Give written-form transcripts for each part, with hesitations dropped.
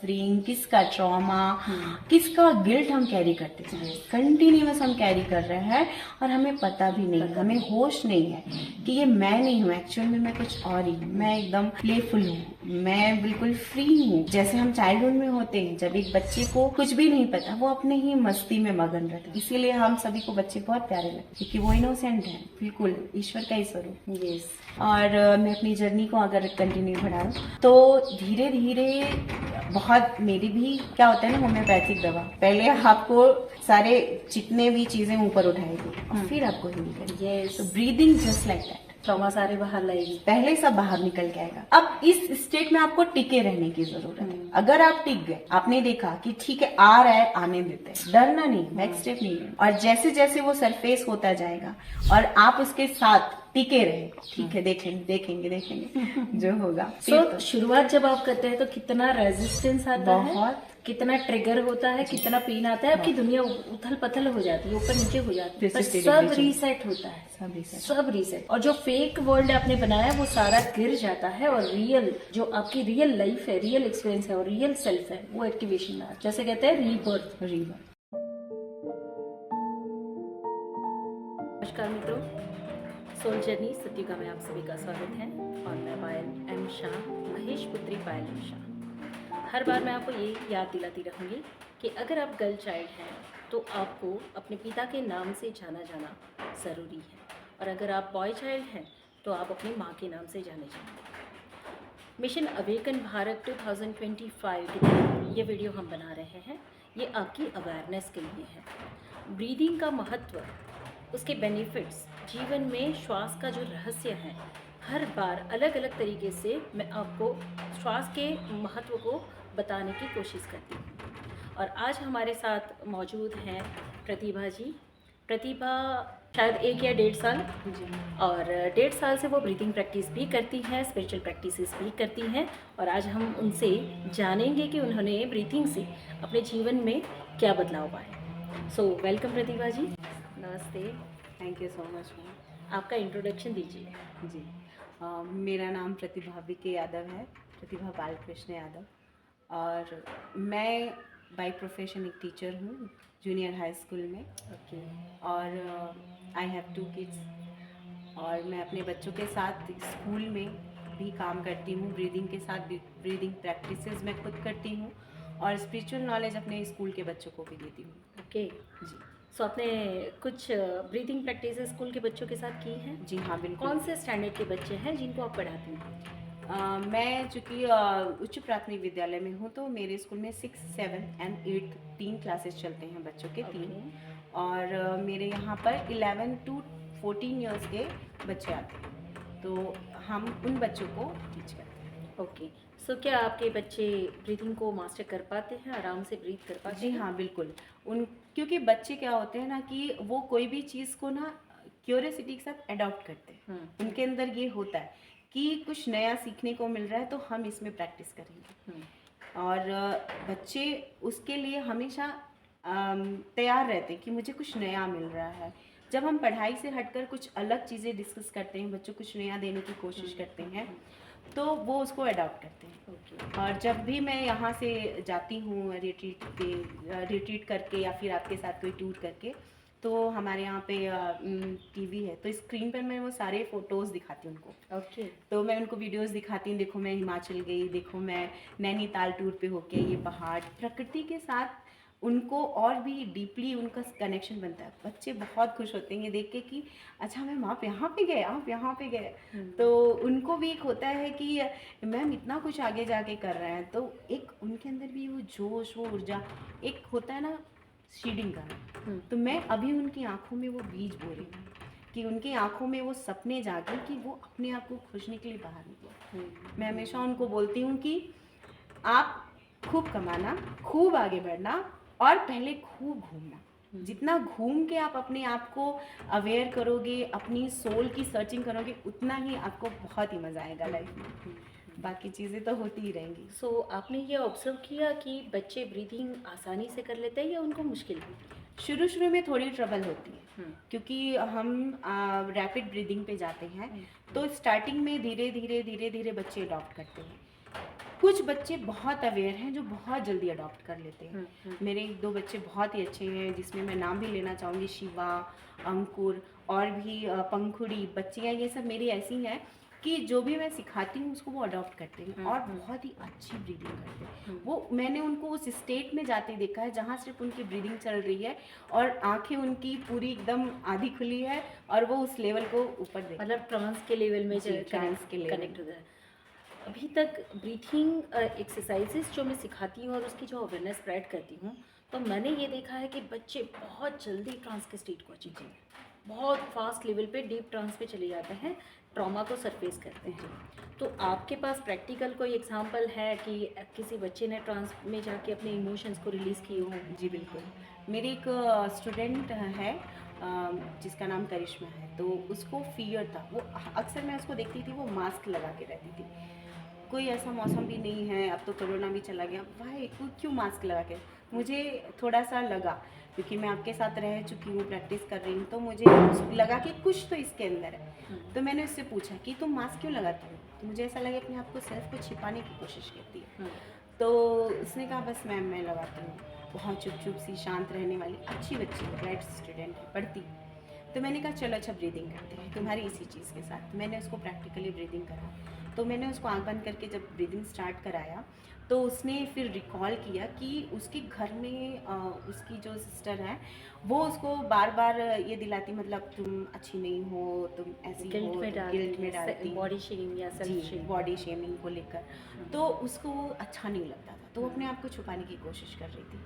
Suffering, किसका trauma, किसका guilt हम कैरी करते हैं, कंटिन्यूअस हम कैरी कर रहे हैं और हमें पता भी नहीं, हमें होश नहीं है कि ये मैं नहीं हूँ, एक्चुअल में मैं कुछ और ही हूँ। मैं एकदम प्लेफुल हूँ, मैं बिल्कुल फ्री हूँ। जैसे हम चाइल्डहुड में होते हैं, जब एक बच्चे को कुछ भी नहीं पता, वो अपने ही मस्ती में मगन रहता है, इसीलिए हम सभी को बच्चे बहुत प्यारे लगते हैं क्योंकि वो इनोसेंट है, बिल्कुल ईश्वर का ही स्वरूप। यस। और मैं अपनी जर्नी को अगर कंटिन्यू बढ़ाऊं तो धीरे धीरे बहुत मेरी भी क्या होता है ना, होम्योपैथिक दवा पहले आपको सारे जितने भी चीजें ऊपर उठाएगी और फिर आपको हील करेगी। यस। तो breathing just like that, trauma सारे बाहर लाएगी, पहले सब बाहर निकल के आएगा। अब इस स्टेट में आपको टिके रहने की जरूरत है। अगर आप टिक गए, आपने देखा कि ठीक है आ रहा है, आने देते हैं, डरना नहीं, बैक स्टेप नहीं है, और जैसे जैसे वो सरफेस होता जाएगा और आप उसके साथ टिके रहे, ठीक है देखेंगे देखेंगे देखेंगे जो होगा। तो शुरुआत जब आप करते हैं तो कितना रेजिस्टेंस आता है, बहुत, कितना ट्रिगर होता है, कितना पेन आता है, आपकी दुनिया उथल पथल हो जाती है, ऊपर नीचे हो जाती है, पर सब रीसेट होता है, सब रीसेट। और जो फेक वर्ल्ड आपने बनाया वो सारा गिर जाता है और रियल जो आपकी रियल लाइफ है, रियल एक्सपीरियंस है और रियल सेल्फ है, वो एक्टिवेशन में, जैसे कहते हैं रीबर्थ। नमस्कार मित्रों, सोल जर्नी सत्युगा में आप सभी का स्वागत है और मैं पायल एम शाह, महेश पुत्री पायल एम शाह। हर बार मैं आपको ये याद दिलाती रहूँगी कि अगर आप गर्ल चाइल्ड हैं तो आपको अपने पिता के नाम से जाना जाना ज़रूरी है, और अगर आप बॉय चाइल्ड हैं तो आप अपनी माँ के नाम से जाने जाएंगे। मिशन अवेकन भारत 2025 के तहत ये वीडियो हम बना रहे हैं। ये आपकी अवेयरनेस के लिए है। ब्रीदिंग का महत्व, उसके बेनिफिट्स, जीवन में श्वास का जो रहस्य है, हर बार अलग अलग तरीके से मैं आपको श्वास के महत्व को बताने की कोशिश करती हूँ। और आज हमारे साथ मौजूद हैं प्रतिभा जी। प्रतिभा शायद 1 या 1.5 साल और 1.5 साल से वो ब्रीथिंग प्रैक्टिस भी करती हैं, स्पिरिचुअल प्रैक्टिसेस भी करती हैं, और आज हम उनसे जानेंगे कि उन्होंने ब्रीथिंग से अपने जीवन में क्या बदलाव पाए। सो वेलकम प्रतिभा जी। नमस्ते। Thank you so much ma'am. आपका इंट्रोडक्शन दीजिए। जी, मेरा नाम प्रतिभा विके यादव है, प्रतिभा बालकृष्ण यादव, और मैं बाय प्रोफेशन एक टीचर हूँ जूनियर हाई स्कूल में। ओके। और आई हैव 2 किड्स, और मैं अपने बच्चों के साथ स्कूल में भी काम करती हूँ। ब्रीदिंग के साथ ब्रीदिंग प्रैक्टिसेस मैं खुद करती हूँ और स्पिरिचुअल नॉलेज अपने स्कूल के बच्चों को भी देती हूँ। ओके जी। सो आपने कुछ ब्रीदिंग प्रैक्टिसेस स्कूल के बच्चों के साथ की हैं? जी हाँ, बिल्कुल। कौन से स्टैंडर्ड के बच्चे हैं जिनको आप पढ़ाती हैं? मैं चूँकि उच्च प्राथमिक विद्यालय में हूँ तो मेरे स्कूल में 6, 7 एंड 8 3 क्लासेस चलते हैं बच्चों के, 3। और मेरे यहाँ पर 11 to 14 ईयर्स के बच्चे आते हैं, तो हम उन बच्चों को टीच करते हैं। ओके। सो क्या आपके बच्चे ब्रीथिंग को मास्टर कर पाते हैं, आराम से ब्रीथ कर पाते जी हैं? हाँ, बिल्कुल। क्योंकि बच्चे क्या होते हैं ना कि वो कोई भी चीज़ को ना क्यूरियोसिटी के साथ अडॉप्ट करते हैं। उनके अंदर ये होता है कि कुछ नया सीखने को मिल रहा है तो हम इसमें प्रैक्टिस करेंगे। और बच्चे उसके लिए हमेशा तैयार रहते हैं कि मुझे कुछ नया मिल रहा है। जब हम पढ़ाई से हटकर कुछ अलग चीज़ें डिस्कस करते हैं, बच्चों को कुछ नया देने की कोशिश करते हैं, तो वो उसको अडॉप्ट करते हैं। और जब भी मैं यहाँ से जाती हूँ रिट्रीट करके या फिर आपके साथ कोई टूर करके, तो हमारे यहाँ पे टीवी है, तो स्क्रीन पर मैं वो सारे फ़ोटोज़ दिखाती हूँ उनको। ओके। तो मैं उनको वीडियोस दिखाती हूँ, देखो मैं हिमाचल गई, देखो मैं नैनीताल टूर पे होके, ये पहाड़, प्रकृति के साथ उनको और भी डीपली उनका कनेक्शन बनता है। बच्चे बहुत खुश होते हैं ये देख के कि अच्छा मैम आप यहाँ पे गए, आप यहाँ पे गए। तो उनको भी एक होता है कि मैम इतना कुछ आगे जाके कर रहे हैं, तो एक उनके अंदर भी वो जोश, वो ऊर्जा एक होता है ना सीडिंग का। तो मैं अभी उनकी आंखों में वो बीज बो रही हूँ कि उनकी आंखों में वो सपने जागे कि वो अपने आप को खोजने के लिए बाहर निकले। मैं हमेशा उनको बोलती हूँ कि आप खूब कमाना, खूब आगे बढ़ना और पहले खूब घूमना। जितना घूम के आप अपने आप को अवेयर करोगे, अपनी सोल की सर्चिंग करोगे, उतना ही आपको बहुत ही मज़ा आएगा लाइफ में। बाकी चीज़ें तो होती ही रहेंगी। सो आपने ये ऑब्जर्व किया कि बच्चे ब्रीदिंग आसानी से कर लेते हैं या उनको मुश्किल होती है? शुरू में थोड़ी ट्रबल होती है क्योंकि हम रैपिड ब्रीदिंग पे जाते हैं, तो स्टार्टिंग में धीरे धीरे बच्चे अडॉप्ट करते हैं। कुछ बच्चे बहुत अवेयर हैं जो बहुत जल्दी अडॉप्ट कर लेते हैं। हम्म। मेरे 1-2 बच्चे बहुत ही अच्छे हैं, जिसमें मैं नाम भी लेना चाहूँगी, शिवा, अंकुर और भी पंखुड़ी बच्चियाँ, ये सब मेरी ऐसी हैं कि जो भी मैं सिखाती हूँ उसको वो अडॉप्ट करते हैं और बहुत ही अच्छी ब्रीदिंग करते हैं। वो मैंने उनको उस स्टेट में जाते देखा है जहाँ सिर्फ उनकी ब्रीदिंग चल रही है और आंखें उनकी पूरी एकदम आधी खुली है और वो उस लेवल को ऊपर देख, मतलब ट्रांस के लेवल में जी, ट्रांस के लेवल कनेक्ट हो जाए। अभी तक ब्रीथिंग एक्सरसाइजेस जो मैं सिखाती हूँ और उसकी जो अवेयरनेस स्प्रेड करती हूँ, तो मैंने ये देखा है कि बच्चे बहुत जल्दी ट्रांस के स्टेट को अचीव करते हैं, बहुत फास्ट लेवल पे डीप ट्रांस पे चले जाते हैं, ट्रॉमा को सरफेस करते हैं। तो आपके पास प्रैक्टिकल कोई एग्जांपल है कि किसी बच्चे ने ट्रांस में जाके अपने इमोशंस को रिलीज़ किए हों? जी बिल्कुल। मेरी एक स्टूडेंट है जिसका नाम करिश्मा है, तो उसको फ़ीवर था। वो अक्सर मैं उसको देखती थी, वो मास्क लगा के रहती थी। कोई ऐसा मौसम भी नहीं है, अब तो कोरोना भी चला गया, भाई तू क्यों मास्क लगा के? मुझे थोड़ा-सा लगा, क्योंकि मैं आपके साथ रह चुकी हूँ, प्रैक्टिस कर रही हूँ, तो मुझे लगा कि कुछ तो इसके अंदर है। तो मैंने उससे पूछा कि तुम मास्क क्यों लगाती हो? तो मुझे ऐसा लगा अपने आप को, सेल्फ को छिपाने की कोशिश करती है। तो उसने कहा बस मैम मैं लगाती हूँ। बहुत चुप-चुप सी, शांत रहने वाली अच्छी बच्ची है, ब्राइट स्टूडेंट है, पढ़ती है। तो मैंने कहा चलो अच्छा ब्रीदिंग करते हैं तुम्हारी इसी चीज़ के साथ। मैंने उसको प्रैक्टिकली ब्रीदिंग करा। तो मैंने उसको आँख बंद करके जब ब्रीदिंग स्टार्ट कराया, तो उसने फिर रिकॉल किया कि उसके घर में उसकी जो सिस्टर है, वो उसको बार-बार ये दिलाती, मतलब तुम अच्छी नहीं हो, तुम ऐसी हो, गिल्ट में तुम डालती गिल्ट में है, डालती। बॉडी शेमिंग या जी, सेल्फ शेमिंग। बॉडी शेमिंग को लेकर। तो उसको वो अच्छा नहीं लगता था, तो वो अपने आप को छुपाने की कोशिश कर रही थी।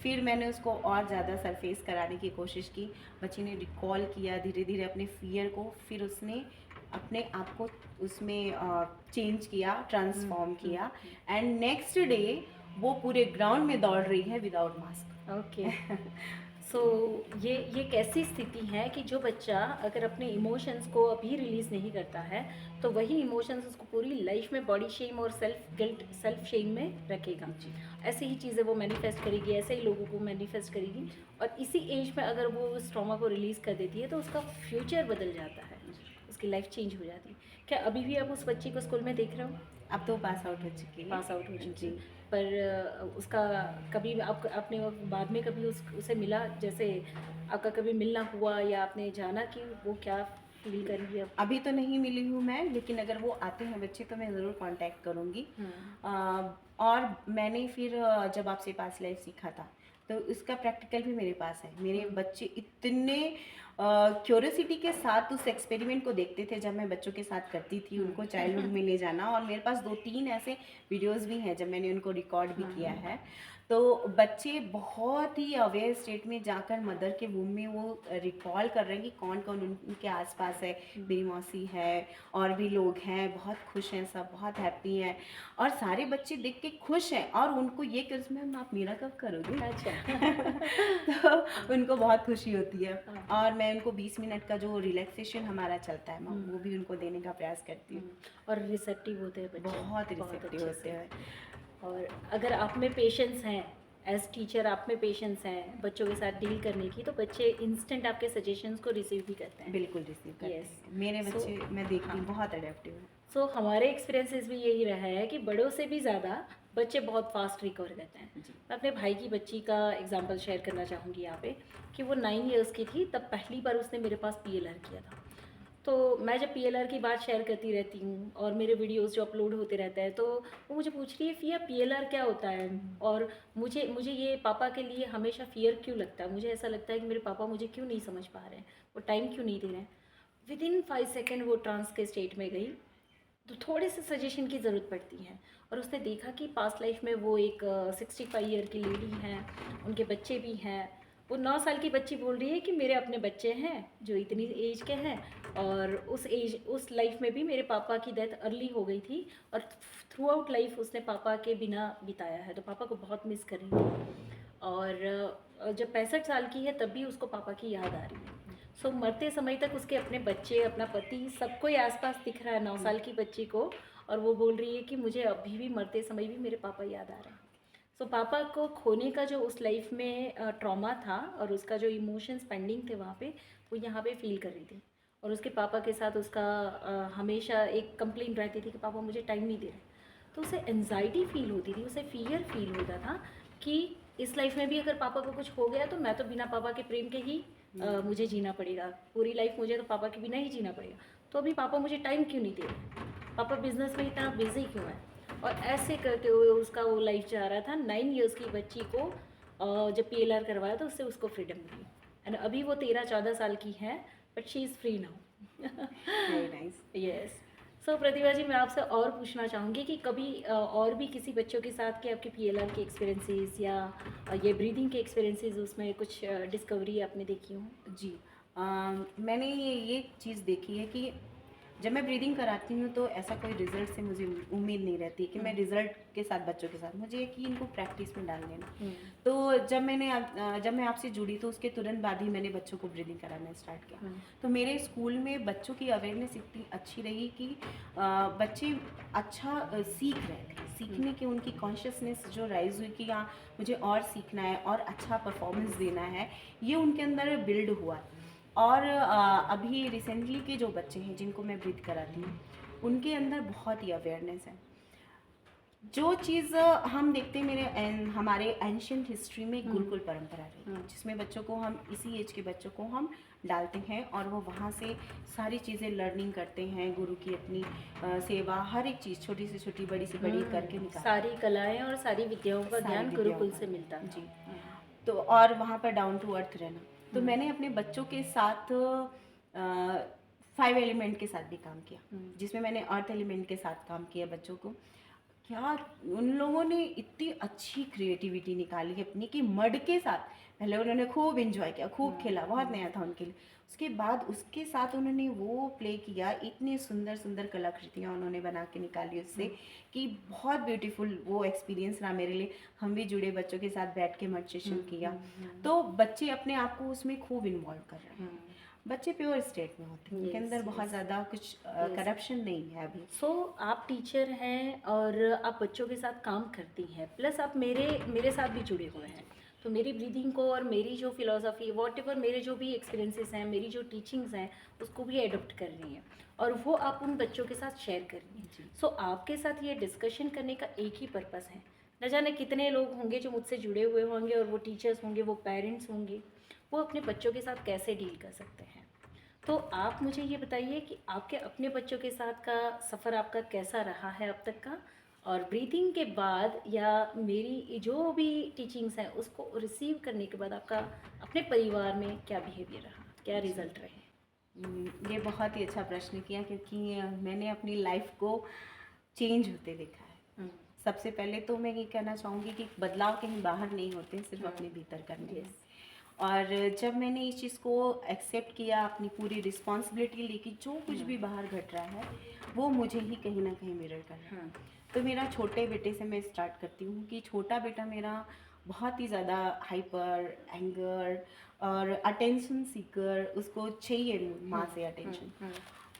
फिर मैंने उसको और ज़्यादा सरफेस कराने की कोशिश की। बच्ची ने रिकॉल किया धीरे-धीरे अपने फ़ियर को, फिर उसने अपने आप को उसमें चेंज किया, ट्रांसफ़ॉर्म किया एंड नेक्स्ट डे वो पूरे ग्राउंड में दौड़ रही है विदाउट मास्क। ओके। सो ये एक ऐसी स्थिति है कि जो बच्चा अगर अपने इमोशंस को अभी रिलीज़ नहीं करता है, तो वही इमोशंस उसको पूरी लाइफ में बॉडी शेम और सेल्फ गिल्ट, सेल्फ शेम में रखेगा। ऐसी ही चीज़ें वो मैनिफेस्ट करेगी, ऐसे ही लोगों को मैनिफेस्ट करेगी, और इसी एज में अगर वो उस ट्रॉमा को रिलीज़ कर देती है तो उसका फ्यूचर बदल जाता है, उसकी लाइफ चेंज हो जाती है। क्या अभी भी आप उस बच्ची को स्कूल में देख रहे हो? अब तो पास आउट हो चुकी है। पास आउट हो चुकी जी। है। पर उसका कभी आपने वो बाद में कभी उसे मिला, जैसे आपका कभी मिलना हुआ या आपने जाना कि वो क्या फील कर रही है अब? अभी तो नहीं मिली हूँ मैं, लेकिन अगर वो आते हैं बच्चे तो मैं ज़रूर कांटेक्ट करूँगी। और मैंने फिर जब आपसे पास लाइफ सीखा था, तो उसका प्रैक्टिकल भी मेरे पास है। मेरे बच्चे इतने क्यूरियोसिटी के साथ उस एक्सपेरिमेंट को देखते थे जब मैं बच्चों के साथ करती थी, उनको चाइल्डहुड में ले जाना, और मेरे पास 2-3 ऐसे वीडियोज़ भी हैं जब मैंने उनको रिकॉर्ड भी किया है। तो बच्चे बहुत ही अवेयर स्टेट में जाकर मदर के वूम में वो रिकॉल कर रहे हैं कि कौन-कौन उनके आस-पास है। मेरी मौसी है और भी लोग हैं, बहुत खुश हैं सब, बहुत हैप्पी हैं और सारे बच्चे देख के खुश हैं और उनको ये कि मैम आप मेरा कब करोगे? अच्छा। तो उनको बहुत खुशी होती है और मैं उनको 20 मिनट का जो रिलैक्सेशन हमारा चलता है, मैं वो भी उनको देने का प्रयास करती हूँ। और रिसेप्टिव होते हैं बच्चे, बहुत रिसेप्टिव अच्छे होते से। हैं। और अगर आप में पेशेंस हैं, एज टीचर आप में पेशेंस हैं बच्चों के साथ डील करने की, तो बच्चे इंस्टेंट आपके सजेशंस को रिसीव भी करते हैं। बिल्कुल रिसीव करते Yes. हैं। मेरे बच्चे मैं देखती हूँ बहुत अडेप्टिव हैं। सो हमारे एक्सपीरियंसेस भी यही रहा है कि बड़ों से भी ज़्यादा बच्चे बहुत फास्ट रिकवर करते हैं। मैं अपने भाई की बच्ची का एग्जांपल शेयर करना चाहूँगी यहाँ पे, कि वो 9 इयर्स की थी तब पहली बार उसने मेरे पास पीएलआर किया था। तो मैं जब पीएलआर की बात शेयर करती रहती हूँ और मेरे वीडियोस जो अपलोड होते रहते हैं, तो वो मुझे पूछ रही है फिया पीएलआर क्या होता है, और मुझे मुझे ये पापा के लिए हमेशा फियर क्यों लगता है, मुझे ऐसा लगता है कि मेरे पापा मुझे क्यों नहीं समझ पा रहे हैं, वो टाइम क्यों नहीं दे रहे हैं। विदिन 5 सेकेंड वो ट्रांस के स्टेट में गई। तो थोड़े से सजेशन की ज़रूरत पड़ती है, और उसने देखा कि पास्ट लाइफ में वो एक 65 ईयर की लेडी हैं, उनके बच्चे भी हैं। वो 9 साल की बच्ची बोल रही है कि मेरे अपने बच्चे हैं जो इतनी एज के हैं, और उस लाइफ में भी मेरे पापा की डेथ अर्ली हो गई थी, और थ्रू आउट लाइफ उसने पापा के बिना बिताया है, तो पापा को बहुत मिस कर रही थी। और जब 65 साल की है तब भी उसको पापा की याद आ रही है। सो मरते समय तक उसके अपने बच्चे, अपना पति, सबको ही आसपास दिख रहा है 9 साल की बच्ची को, और वो बोल रही है कि मुझे अभी भी मरते समय भी मेरे पापा याद आ रहे हैं। सो पापा को खोने का जो उस लाइफ में ट्रॉमा था और उसका जो इमोशंस पेंडिंग थे वहाँ पे, वो यहाँ पे फील कर रही थी। और उसके पापा के साथ उसका हमेशा एक कंप्लेंट रहती थी कि पापा मुझे टाइम नहीं दे रहे। तो उसे एनजाइटी फील होती थी, उसे फियर फील होता था कि इस लाइफ में भी अगर पापा को कुछ हो गया तो मैं तो बिना पापा के प्रेम के ही मुझे जीना पड़ेगा, पूरी लाइफ मुझे तो पापा के बिना ही जीना पड़ेगा। तो अभी पापा मुझे टाइम क्यों नहीं दे रहे, पापा बिजनेस में इतना बिजी क्यों है। और ऐसे करते हुए उसका वो लाइफ जा रहा था। 9 इयर्स की बच्ची को जब PLR करवाया तो उससे उसको फ्रीडम मिली, एंड अभी वो 13-14 साल की है, but she is free now. Very nice. Yes. So Pratibha ji, मैं आपसे और पूछना चाहूँगी कि कभी और भी किसी बच्चों के साथ के आपके PLR के एक्सपीरियंसेस या ये ब्रीदिंग के एक्सपीरियंसेस, उसमें कुछ डिस्कवरी आपने देखी हो? जी। मैंने ये चीज़ देखी है कि जब मैं ब्रीदिंग कराती हूँ तो ऐसा कोई रिज़ल्ट से मुझे उम्मीद नहीं रहती कि मैं रिज़ल्ट के साथ बच्चों के साथ, मुझे है कि इनको प्रैक्टिस में डाल देना। तो जब मैं आपसे जुड़ी तो उसके तुरंत बाद ही मैंने बच्चों को ब्रीदिंग कराना स्टार्ट किया। तो मेरे स्कूल में बच्चों की अवेयरनेस इतनी अच्छी रही कि बच्चे अच्छा सीख रहे थे, सीखने की उनकी कॉन्शियसनेस जो राइज हुई कि हाँ मुझे और सीखना है और अच्छा परफॉर्मेंस देना है, ये उनके अंदर बिल्ड हुआ। और अभी रिसेंटली के जो बच्चे हैं जिनको मैं ब्रीथ कराती हूँ उनके अंदर बहुत ही अवेयरनेस है। जो चीज़ हम देखते हैं हमारे एंशियंट हिस्ट्री में गुरुकुल परंपरा रही है, जिसमें बच्चों को हम इसी एज के बच्चों को हम डालते हैं और वो वहाँ से सारी चीज़ें लर्निंग करते हैं, गुरु की अपनी सेवा, हर एक चीज़ छोटी से छोटी बड़ी से बड़ी करके निकालते हैं। सारी कलाएं और सारी विद्याओं का सारी ज्ञान विद्याओं गुरुकुल का। से मिलता था। जी। तो और वहाँ पर डाउन टू अर्थ रहना। तो मैंने अपने बच्चों के साथ 5 एलिमेंट के साथ भी काम किया, जिसमें मैंने अर्थ एलिमेंट के साथ काम किया बच्चों को। क्या उन लोगों ने इतनी अच्छी क्रिएटिविटी निकाली अपनी कि मड के साथ पहले उन्होंने खूब एंजॉय किया, खूब खेला, बहुत नया था उनके लिए। उसके बाद उसके साथ उन्होंने वो प्ले किया, इतनी सुंदर सुंदर कलाकृतियाँ उन्होंने बना के निकाली उससे कि बहुत ब्यूटीफुल वो एक्सपीरियंस रहा मेरे लिए। हम भी जुड़े बच्चों के साथ बैठ के मेडिटेशन किया, तो बच्चे अपने आप को उसमें खूब इन्वॉल्व कर रहे हैं। बच्चे प्योर स्टेट में होते हैं, उनके अंदर बहुत ज़्यादा कुछ करप्शन नहीं है अभी। सो आप टीचर हैं और आप बच्चों के साथ काम करती हैं, प्लस आप मेरे साथ भी जुड़े हुए हैं। तो मेरी ब्रीदिंग को और मेरी जो फिलॉसफी, वॉट एवर मेरे जो भी एक्सपीरियंसेस हैं, मेरी जो टीचिंग्स हैं, उसको भी एडॉप्ट कर रही हैं और वो आप उन बच्चों के साथ शेयर कर रही हैं। सो आपके साथ ये डिस्कशन करने का एक ही पर्पस है। न जाने कितने लोग होंगे जो मुझसे जुड़े हुए होंगे, और वो टीचर्स होंगे, वो पेरेंट्स होंगे, वो अपने बच्चों के साथ कैसे डील कर सकते हैं। तो आप मुझे ये बताइए कि आपके अपने बच्चों के साथ का सफ़र आपका कैसा रहा है अब तक का, और ब्रीथिंग के बाद या मेरी जो भी टीचिंग्स हैं उसको रिसीव करने के बाद आपका अपने परिवार में क्या बिहेवियर रहा, क्या रिजल्ट रहे? ये बहुत ही अच्छा प्रश्न किया, क्योंकि मैंने अपनी लाइफ को चेंज होते देखा है। सबसे पहले तो मैं ये कहना चाहूँगी कि बदलाव कहीं बाहर नहीं होते, सिर्फ अपने भीतर करने हैं। और जब मैंने इस चीज़ को एक्सेप्ट किया, अपनी पूरी रिस्पॉन्सिबिलिटी ली कि जो कुछ भी बाहर घट रहा है वो मुझे ही कहीं ना कहीं मिरर कर रहा है। तो मेरा छोटे बेटे से मैं स्टार्ट करती हूँ कि छोटा बेटा मेरा बहुत ही ज़्यादा हाइपर, एंगर और अटेंशन सीकर, उसको चाहिए माँ से अटेंशन।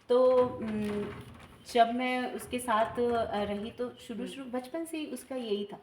तो जब मैं उसके साथ रही तो शुरू बचपन से ही उसका यही था।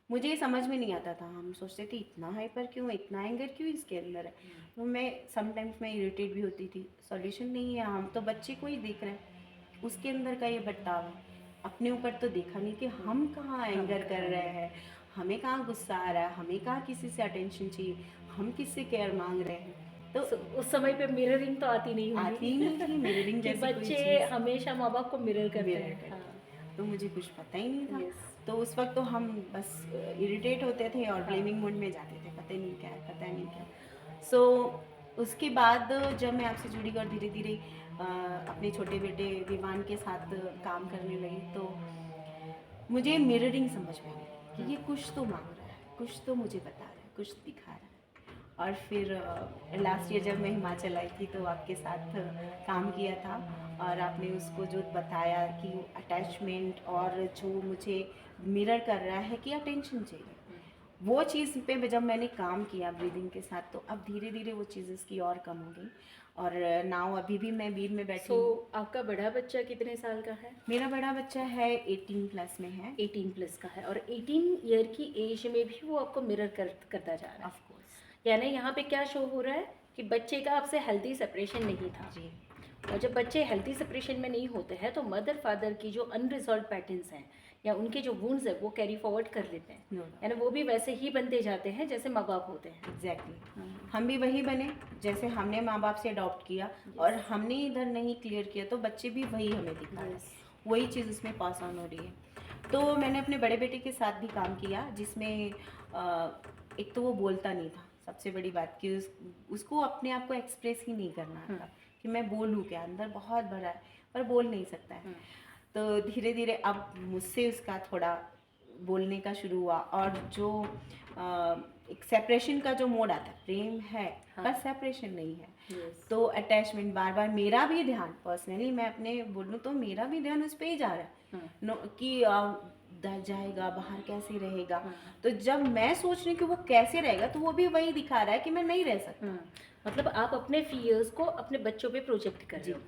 मुझे ये समझ में नहीं आता था, हम सोचते थे इतना हाइपर क्यों, इतना एंगर क्यों इसके अंदर है। तो मैं समटाइम्स मैं इरिटेट भी होती थी। सॉल्यूशन नहीं है, हम तो बच्चे को ही देख रहे हैं, उसके अंदर का ये बर्ताव है, अपने ऊपर तो देखा नहीं कि हम कहाँ एंगर कर रहे हैं, हमें कहाँ गुस्सा आ रहा है, हमें कहाँ किसी से अटेंशन चाहिए, हम किससे केयर मांग रहे हैं। तो उस समय पे मिररिंग तो आती नहीं होगी, आती नहीं थी मिररिंग कि जैसी कोई बच्चे चीज़। हमेशा माँ बाप को मिरर करते हैं। तो मुझे कुछ पता ही नहीं था। Yes. तो उस वक्त तो हम बस इरिटेट होते थे और ब्लेमिंग मोड में जाते थे, पता नहीं क्या है, पता नहीं क्या। सो उसके बाद जब मैं आपसे जुड़ी और धीरे धीरे अपने छोटे बेटे विवान के साथ काम करने लगी, तो मुझे मिररिंग समझ में आई कि ये कुछ तो मांग रहा है, कुछ तो मुझे बता रहा है, कुछ दिखा रहा है। और फिर लास्ट ईयर जब मैं हिमाचल आई थी तो आपके साथ काम किया था, और आपने उसको जो बताया कि अटैचमेंट और जो मुझे मिरर कर रहा है कि अटेंशन चाहिए, वो चीज़ पे जब मैंने काम किया ब्रीदिंग के साथ, तो अब धीरे धीरे वो चीज़ इसकी और कम हो गई। और नाउ अभी भी मैं बीर में बैठी हूँ। आपका बड़ा बच्चा कितने साल का है? मेरा बड़ा बच्चा है 18 प्लस में है। 18 प्लस का है, और 18 ईयर की एज में भी वो आपको मिरर करता जा रहा है। Of course. यानी यहाँ पे क्या शो हो रहा है कि बच्चे का आपसे हेल्दी सेपरेशन नहीं था जी। और जब बच्चे हेल्दी सेपरेशन में नहीं होते हैं तो मदर फादर की जो अनरिजॉल्व पैटर्न्स हैं या उनके जो वुंड्स है वो कैरी फॉरवर्ड कर लेते हैं, No, यानी वो भी वैसे ही बनते जाते हैं जैसे माँ बाप होते हैं। एग्जैक्टली हम भी वही बने जैसे हमने माँ बाप से अडॉप्ट किया और हमने इधर नहीं क्लियर किया तो बच्चे भी वही हमें दिखा रहे हैं, Yes. वही चीज़ उसमें पास ऑन हो रही है। तो मैंने अपने बड़े बेटे के साथ भी काम किया जिसमें एक तो वो बोलता नहीं था, सबसे बड़ी बात कि उसको अपने आप को एक्सप्रेस ही नहीं करना आता कि मैं बोलूँ क्या, अंदर बहुत भरा है पर बोल नहीं सकता है। तो धीरे धीरे अब मुझसे उसका थोड़ा बोलने का शुरू हुआ और जो एक सेपरेशन का जो मोड आता है, प्रेम है पर सेपरेशन नहीं है, Yes. तो अटैचमेंट बार बार मेरा भी ध्यान पर्सनली मैं अपने बोलूँ तो मेरा भी ध्यान उस पर ही जा रहा है कि जाएगा बाहर कैसे रहेगा। तो जब मैं सोच रही हूँ कि वो कैसे रहेगा तो वो भी वही दिखा रहा है कि मैं नहीं रह सकता। मतलब आप अपने फियर्स को अपने बच्चों पे प्रोजेक्ट कर रहे हो।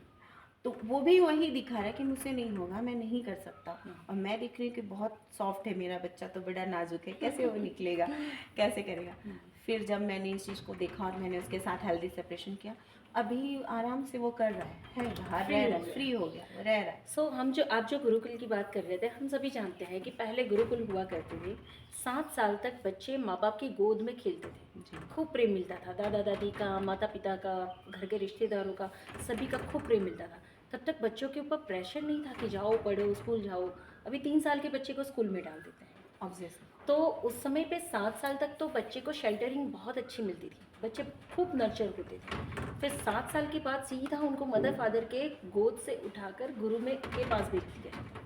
तो वो भी वही दिखा रहा है कि मुझसे नहीं होगा, मैं नहीं कर सकता। और मैं देख रही हूँ कि बहुत सॉफ्ट है मेरा बच्चा, तो बड़ा नाजुक है, कैसे वो निकलेगा, कैसे करेगा। फिर जब मैंने इस चीज़ को देखा और मैंने उसके साथ हेल्दी सेपरेशन किया, अभी आराम से वो कर रहा है बाहर रह रहा है, फ्री हो गया, वो रह रहा है। सो आप जो गुरुकुल की बात कर रहे थे, हम सभी जानते हैं कि पहले गुरुकुल हुआ करते थे, 7 साल तक बच्चे माँ बाप की गोद में खेलते थे, खूब प्रेम मिलता था, दादा दादी का, माता पिता का, घर के रिश्तेदारों का, सभी का खूब प्रेम मिलता था। तब तक बच्चों के ऊपर प्रेशर नहीं था कि जाओ पढ़ो, स्कूल जाओ। अभी 3 साल के बच्चे को स्कूल में डाल देते हैं। ऑब्वियसली तो उस समय पे 7 साल तक तो बच्चे को शेल्टरिंग बहुत अच्छी मिलती थी, बच्चे खूब नर्चर होते थे। फिर 7 साल के बाद सीधा उनको मदर फादर के गोद से उठाकर गुरु में के पास भेज दिया जाता।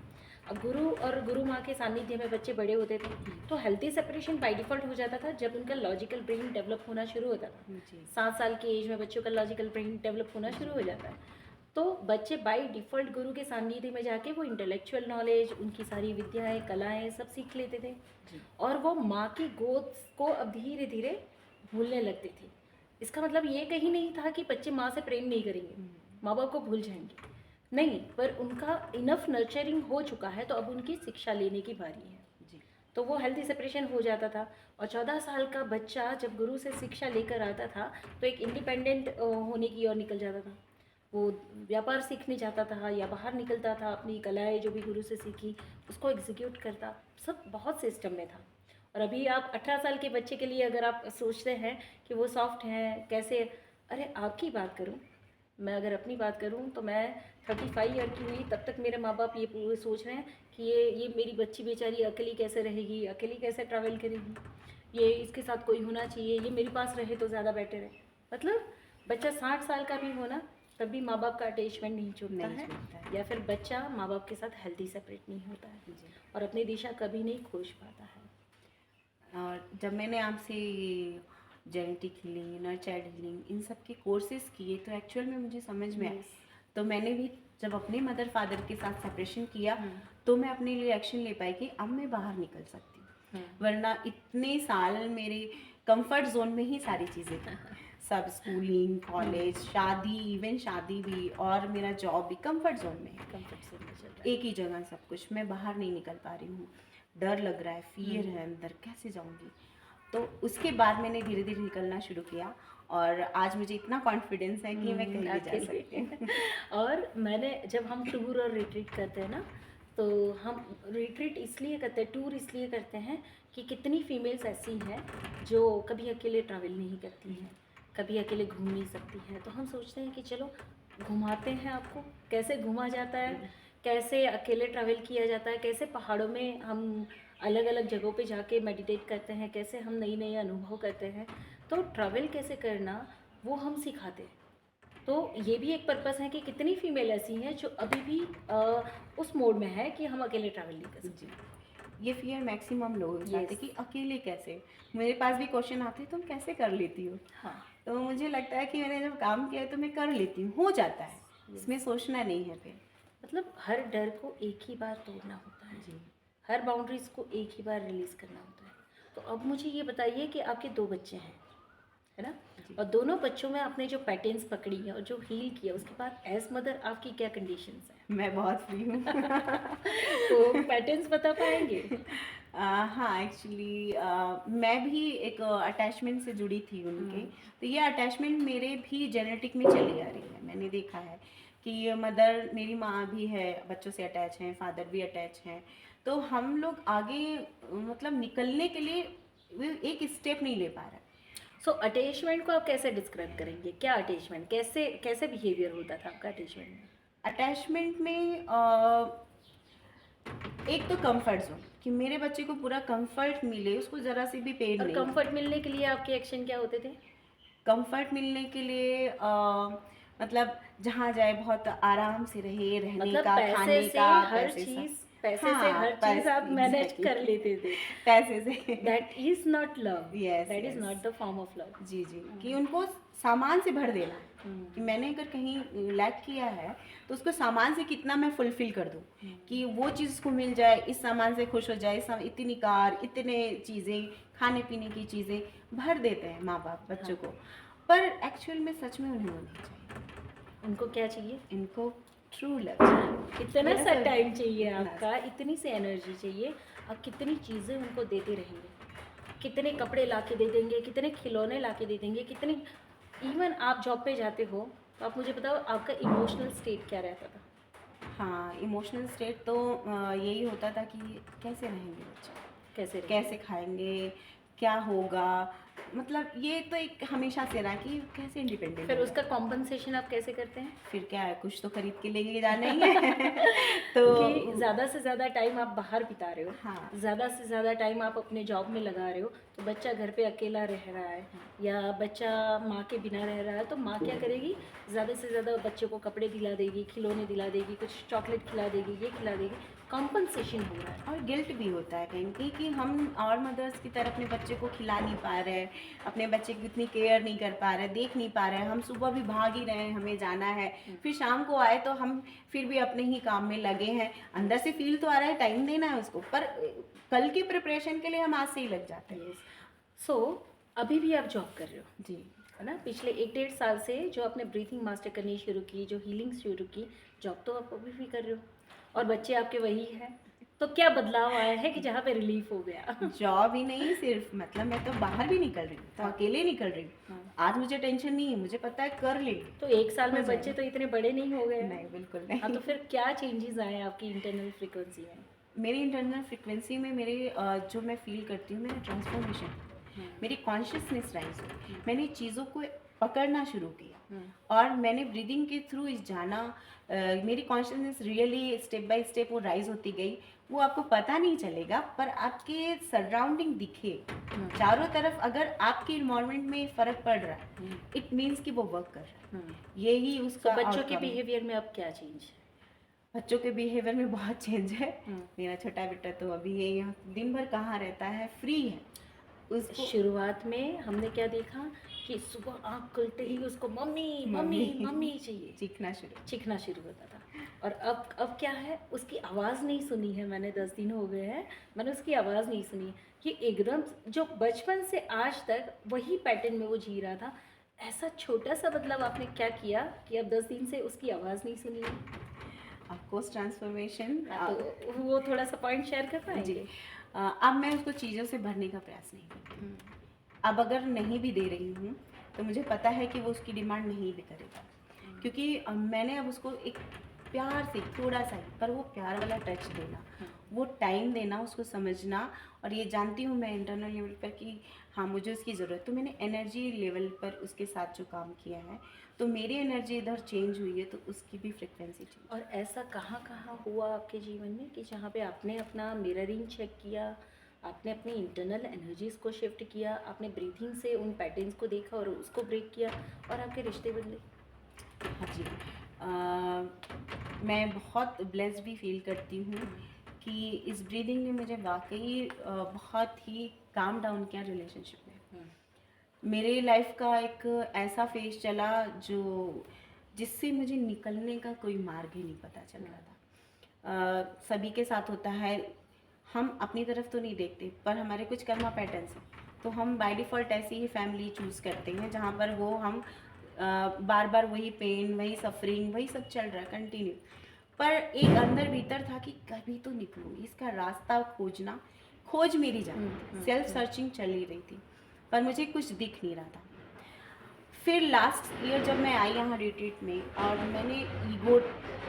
अब गुरु और गुरु माँ के सानिध्य में बच्चे बड़े होते थे, तो हेल्थी सेपरेशन बाय डिफ़ॉल्ट हो जाता था जब उनका लॉजिकल ब्रेन डेवलप होना शुरू होता था। 7 साल की एज में बच्चों का लॉजिकल ब्रेन डेवलप होना शुरू हो जाता है। तो बच्चे बाय डिफ़ॉल्ट गुरु के सानिध्य में जाके वो इंटेलेक्चुअल नॉलेज, उनकी सारी विद्याएं, कलाएं सब सीख लेते थे और वो माँ की गोद को अब धीरे धीरे भूलने लगते थे। इसका मतलब ये कहीं नहीं था कि बच्चे माँ से प्रेम नहीं करेंगे, माँ बाप को भूल जाएंगे, नहीं, पर उनका इनफ नर्चरिंग हो चुका है तो अब उनकी शिक्षा लेने की बारी है। तो वो हेल्थी सेपरेशन हो जाता था और 14 साल का बच्चा जब गुरु से शिक्षा लेकर आता था तो एक इंडिपेंडेंट होने की ओर निकल जाता था। वो व्यापार सीखने जाता था या बाहर निकलता था, अपनी कलाएं जो भी गुरु से सीखी उसको एग्जीक्यूट करता, सब बहुत सिस्टम में था। और अभी आप 18 साल के बच्चे के लिए अगर आप सोचते हैं कि वो सॉफ्ट हैं कैसे, अरे आपकी बात करूं, मैं अगर अपनी बात करूं तो मैं 35 ईयर की हुई तब तक मेरे माँ बाप ये पूरे सोच रहे हैं कि ये मेरी बच्ची बेचारी अकेली कैसे रहेगी, अकेली कैसे ट्रैवल करेगी, ये इसके साथ कोई होना चाहिए, ये मेरे पास रहे तो ज़्यादा बेटर है। मतलब बच्चा 60 साल का भी होना तब भी माँ बाप का अटैचमेंट नहीं छूटता है, या फिर बच्चा माँ बाप के साथ हेल्दी सेपरेट नहीं होता है और अपनी दिशा कभी नहीं खोज पाता है। और जब मैंने आपसे genetic healing, inner child healing, इन सब के कोर्सेज किए तो एक्चुअल में मुझे समझ में आया। तो मैंने भी जब अपने मदर फादर के साथ सेपरेशन किया तो मैं अपने लिए एक्शन ले पाई कि अब मैं बाहर निकल सकती हूँ, वरना इतने साल मेरे कंफर्ट जोन में ही सारी चीज़ें थी, सब स्कूलिंग, कॉलेज, शादी, इवन शादी भी और मेरा जॉब भी कंफर्ट जोन में है, कंफर्ट जोन में चल रहा है। एक ही जगह सब कुछ, मैं बाहर नहीं निकल पा रही हूँ, डर लग रहा है, फियर है अंदर, कैसे जाऊँगी। तो उसके बाद मैंने धीरे धीरे निकलना शुरू किया और आज मुझे इतना कॉन्फिडेंस है कि मैं कहीं भी जा सकती हूँ। और मैंने जब हम टूर और रिट्रीट करते हैं ना, तो हम रिट्रीट इसलिए करते हैं, टूर इसलिए करते हैं कि कितनी फीमेल्स ऐसी हैं जो कभी अकेले ट्रैवल नहीं करती हैं, कभी अकेले घूम नहीं सकती हैं। तो हम सोचते हैं कि चलो घुमाते हैं आपको, कैसे घूमा जाता है, कैसे अकेले ट्रैवल किया जाता है, कैसे पहाड़ों में हम अलग अलग जगहों पे जाके मेडिटेट करते हैं, कैसे हम नई नई अनुभव करते हैं। तो ट्रैवल कैसे करना वो हम सिखाते हैं। तो ये भी एक पर्पस है कि कितनी फीमेल ऐसी हैं जो अभी भी उस मोड में है कि हम अकेले ट्रैवल नहीं कर सकते। ये फियर मैक्सिमम लोगों के साथ है कि अकेले कैसे, मेरे पास भी क्वेश्चन आते हैं तुम कैसे कर लेती हो। हाँ, तो मुझे लगता है कि मैंने जब काम किया है तो मैं कर लेती हूँ, हो जाता है, इसमें सोचना नहीं है फिर। मतलब हर डर को एक ही बार तोड़ना होता है, हर बाउंड्रीज को एक ही बार रिलीज करना होता है। तो अब मुझे ये बताइए कि आपके 2 बच्चे हैं, है ना, और दोनों बच्चों में आपने जो पैटर्न्स पकड़ी है और जो हील किया, उसके बाद एज मदर आपकी क्या कंडीशंस हैं? मैं बहुत फ्री हूँ। तो पैटर्न्स बता पाएंगे? हाँ, एक्चुअली मैं भी एक अटैचमेंट से जुड़ी थी उनके, तो ये अटैचमेंट मेरे भी जेनेटिक में चली आ रही है। मैंने देखा है कि मदर, मेरी माँ भी है, बच्चों से अटैच हैं, फादर भी अटैच हैं, तो तो हम लोग आगे मतलब निकलने के लिए एक स्टेप नहीं ले पा रहे। सो अटैचमेंट को आप कैसे डिस्क्राइब करेंगे? क्या अटैचमेंट, कैसे कैसे बिहेवियर होता था आपका अटैचमेंट में? अटैचमेंट में एक तो कंफर्ट जोन, कि मेरे बच्चे को पूरा कंफर्ट मिले, उसको ज़रा सी भी पेन और नहीं। कंफर्ट मिलने के लिए आपके एक्शन क्या होते थे? कंफर्ट मिलने के लिए मतलब जहाँ जाए बहुत आराम से रहे, रहने मतलब का, पैसे खाने से का, हर पैसे से। चीज, पैसे से हाँ, हर चीज आप मैनेज एग्जैक्टली कर लेते थे। पैसे से। That is not love, yes that is yes, not the form of love. जी जी, कि उनको सामान से भर देना, कि मैंने अगर कहीं लैक किया है तो उसको सामान से कितना मैं फुलफिल कर दूं, कि वो चीज़ उसको मिल जाए, इस सामान से खुश हो जाए, इतनी कार, इतने चीज़ें, खाने पीने की चीज़ें भर देते हैं माँ बाप बच्चों को, पर एक्चुअल में सच में उन्हें वो नहीं चाहिए। उनको क्या चाहिए? इनको ट्रू लव चाहिए। इतना मेरा सा सब- टाइम चाहिए इतना आपका, इतनी सी एनर्जी चाहिए, आप कितनी चीज़ें उनको देते रहेंगे, कितने कपड़े ला के दे देंगे, कितने खिलौने ला के दे देंगे, कितने, इवन आप जॉब पे जाते हो तो आप मुझे बताओ आपका इमोशनल स्टेट क्या रहता था? हाँ, इमोशनल स्टेट तो यही होता था कि कैसे रहेंगे बच्चे, कैसे रहे? कैसे खाएंगे, क्या होगा, मतलब ये तो एक हमेशा से रहा कि कैसे इंडिपेंडेंट फिर उसका कॉम्पनसेशन आप कैसे करते हैं? फिर क्या है, कुछ तो खरीद के लेके जाना ही है। तो कि ज़्यादा से ज़्यादा टाइम आप बाहर बिता रहे हो, हाँ, ज़्यादा से ज़्यादा टाइम आप अपने जॉब में लगा रहे हो, तो बच्चा घर पे अकेला रह रहा है या बच्चा माँ के बिना रह रहा है, तो माँ क्या करेगी? ज़्यादा से ज़्यादा बच्चे को कपड़े दिला देगी, खिलौने दिला देगी, कुछ चॉकलेट खिला देगी, ये खिला देगी, कॉम्पनसेशन हो रहा है। और गिल्ट भी होता है कहीं कहीं कि हम और मदर्स की तरह अपने बच्चे को खिला नहीं पा रहे, अपने बच्चे की इतनी केयर नहीं कर पा रहे, देख नहीं पा रहे हैं। हम सुबह भी भाग ही रहे हैं, हमें जाना है, फिर शाम को आए तो हम फिर भी अपने ही काम में लगे हैं। अंदर से फील तो आ रहा है टाइम देना है उसको, पर कल की प्रिपरेशन के लिए हम आज से ही लग जाते हैं। सो अभी भी आप जॉब कर रहे हो, जी, है ना? पिछले 1-1.5 साल से जो आपने ब्रीथिंग मास्टर करनी शुरू की, जो हीलिंग शुरू की, जॉब तो आप अभी भी कर रहे हो और बच्चे आपके वही हैं, तो क्या बदलाव आया है कि जहाँ पे रिलीफ हो गया? जॉब ही नहीं सिर्फ, मतलब मैं तो बाहर भी निकल रही हूँ, तो अकेले निकल रही हूँ। आज मुझे टेंशन नहीं है, मुझे पता है कर लेंगे। तो 1 साल में बच्चे तो इतने बड़े नहीं हो गए? नहीं, बिल्कुल हाँ, नहीं। तो फिर क्या चेंजेस आए आपकी इंटरनल फ्रीक्वेंसी में? मेरी इंटरनल फ्रिक्वेंसी में मेरे जो मैं फील करती हूँ, मेरा ट्रांसफॉर्मेशन, मेरी कॉन्शियसनेस राइज हुई, मैंने चीज़ों को पकड़ना शुरू किया और मैंने ब्रीदिंग के थ्रू इस जाना, मेरी consciousness really step by step वो राइज होती गई। वो आपको पता नहीं चलेगा, पर आपके सराउंडिंग दिखे चारों तरफ, अगर आपके इन्वायरमेंट में फ़र्क पड़ रहा है, इट मीन्स कि वो वर्क कर रहा है। यही तो उसका बच्चों के outcome है। बिहेवियर में अब क्या चेंज? बच्चों के बिहेवियर में बहुत चेंज है। मेरा छोटा बेटा तो अभी ये यहाँ दिन भर कहाँ रहता है, फ्री है उसको। शुरुआत में हमने क्या देखा कि सुबह आँख खुलते ही उसको मम्मी मम्मी मम्मी चाहिए, चीखना शुरू होता था। और अब क्या है, उसकी आवाज़ नहीं सुनी है मैंने, 10 दिन हो गए हैं, मैंने उसकी आवाज़ नहीं सुनी कि एकदम जो बचपन से आज तक वही पैटर्न में वो जी रहा था। ऐसा छोटा सा बदलाव आपने क्या किया कि अब 10 दिन से उसकी आवाज़ नहीं सुनी है? Of course transformation. तो वो थोड़ा सा पॉइंट शेयर कर पाएंगे? जी, अब मैं उसको चीज़ों से भरने का प्रयास नहीं करती हूँ। अब अगर नहीं भी दे रही हूँ तो मुझे पता है कि वो उसकी डिमांड नहीं भी करेगा, क्योंकि मैंने अब उसको एक प्यार से थोड़ा सा ही, पर वो प्यार वाला टच देना, वो टाइम देना, उसको समझना। और ये जानती हूँ मैं इंटरनल लेवल पर कि हाँ मुझे उसकी ज़रूरत, तो मैंने एनर्जी लेवल पर उसके साथ जो काम किया है, तो मेरी एनर्जी इधर चेंज हुई है, तो उसकी भी फ्रिक्वेंसी चेंज। और ऐसा कहाँ कहाँ हुआ आपके जीवन में कि जहाँ पे आपने अपना मिररिंग चेक किया, आपने अपनी इंटरनल एनर्जीज को शिफ्ट किया, आपने ब्रीथिंग से उन पैटर्न्स को देखा और उसको ब्रेक किया और आपके रिश्ते बदले? हाँ जी, मैं बहुत ब्लेस्ड भी फील करती हूँ कि इस ब्रीदिंग ने मुझे वाकई बहुत ही काम डाउन किया रिलेशनशिप में। मेरे लाइफ का एक ऐसा फेज चला जो जिससे मुझे निकलने का कोई मार्ग ही नहीं पता चल रहा था। सभी के साथ होता है, हम अपनी तरफ तो नहीं देखते, पर हमारे कुछ कर्मा पैटर्न्स हैं, तो हम बाय डिफ़ॉल्ट ऐसी ही फैमिली चूज़ करते हैं जहाँ पर वो हम बार बार वही पेन, वही सफरिंग, वही सब चल रहा है कंटिन्यू। पर एक अंदर भीतर था कि कभी तो निकलूँगी, इसका रास्ता खोजना, खोज मेरी जाती, सेल्फ सर्चिंग चल ही रही थी, पर मुझे कुछ दिख नहीं रहा था। फिर लास्ट ईयर जब मैं आई यहाँ रिट्रीट में और मैंने ईगो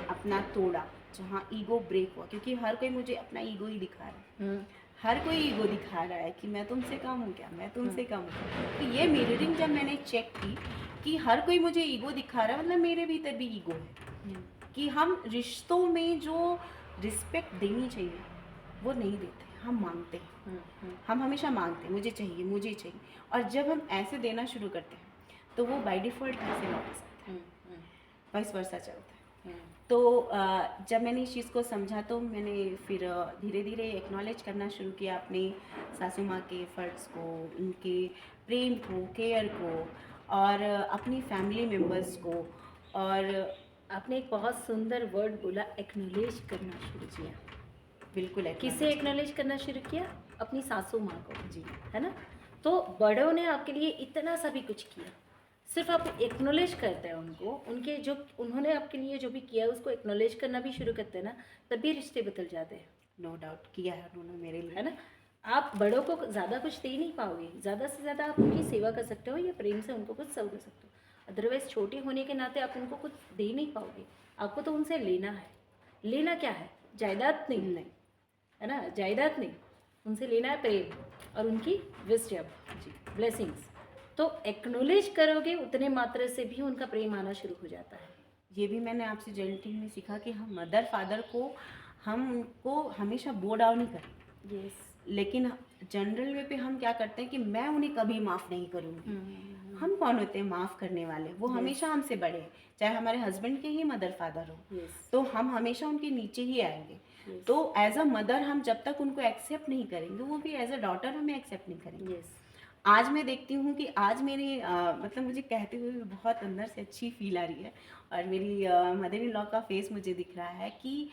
अपना तोड़ा, जहाँ ईगो ब्रेक हुआ, क्योंकि हर कोई मुझे अपना ईगो ही दिखा रहा है, हर कोई ईगो दिखा रहा है कि मैं तुमसे कम हूँ क्या, मैं तुमसे कम हूँ। तो ये मिररिंग जब मैंने चेक की कि हर कोई मुझे ईगो दिखा रहा है, मतलब मेरे भीतर भी ईगो है कि हम रिश्तों में जो रिस्पेक्ट देनी चाहिए वो नहीं देते, हम मांगते हैं, हम हमेशा मांगते हैं, मुझे चाहिए मुझे चाहिए। और जब हम ऐसे देना शुरू करते हैं तो वो बाय डिफ़ॉल्ट ऐसे वापस आता है, वाइस वर्सा चलता है। तो जब मैंने इस चीज़ को समझा तो मैंने फिर धीरे धीरे एक्नॉलेज करना शुरू किया अपनी सासू माँ के फ़र्ज़ को, उनके प्रेम को, केयर को, और अपनी फैमिली मेम्बर्स को। और आपने एक बहुत सुंदर वर्ड बोला, एक्नॉलेज करना शुरू किया। बिल्कुल किसे एक्नॉलेज करना शुरू किया? अपनी सासू माँ को, जी, है ना। तो बड़ों ने आपके लिए इतना सा भी कुछ किया, सिर्फ आप एक्नॉलेज करते हैं उनको, उनके जो उन्होंने आपके लिए जो भी किया उसको एक्नॉलेज करना भी शुरू करते हैं ना, तभी रिश्ते बदल जाते हैं। नो डाउट किया है उन्होंने मेरे लिए, है ना। आप बड़ों को ज़्यादा कुछ दे नहीं पाओगे, ज़्यादा से ज़्यादा आप उनकी सेवा कर सकते हो या प्रेम से उनको कुछ सर्व कर सकते हो। अदरवाइज छोटे होने के नाते आप उनको कुछ दे नहीं पाओगे। आपको तो उनसे लेना है। लेना क्या है? जायदाद नहीं, है ना, जायदाद नहीं, उनसे लेना है प्रेम और उनकी विजडम, जी, ब्लेसिंग्स। तो एक्नॉलेज करोगे उतने मात्रा से भी उनका प्रेम आना शुरू हो जाता है। ये भी मैंने आपसे जर्निंग में सीखा कि हम मदर फादर को हम उनको हमेशा बो डाउन नहीं करें। यस। लेकिन जनरल वे पे हम क्या करते हैं कि मैं उन्हें कभी माफ़ नहीं करूँगी। हम कौन होते हैं माफ़ करने वाले? वो हमेशा हमसे बड़े हैं, चाहे हमारे हस्बैंड के ही मदर फादर हो, तो हम हमेशा उनके नीचे ही आएंगे। तो एज अ मदर हम जब तक उनको एक्सेप्ट नहीं करेंगे, वो भी एज अ डॉटर हमें एक्सेप्ट नहीं करेंगे। आज मैं देखती हूँ कि आज मेरी मतलब मुझे कहते हुए भी बहुत अंदर से अच्छी फील आ रही है, और मेरी मदर इन लॉ का फेस मुझे दिख रहा है कि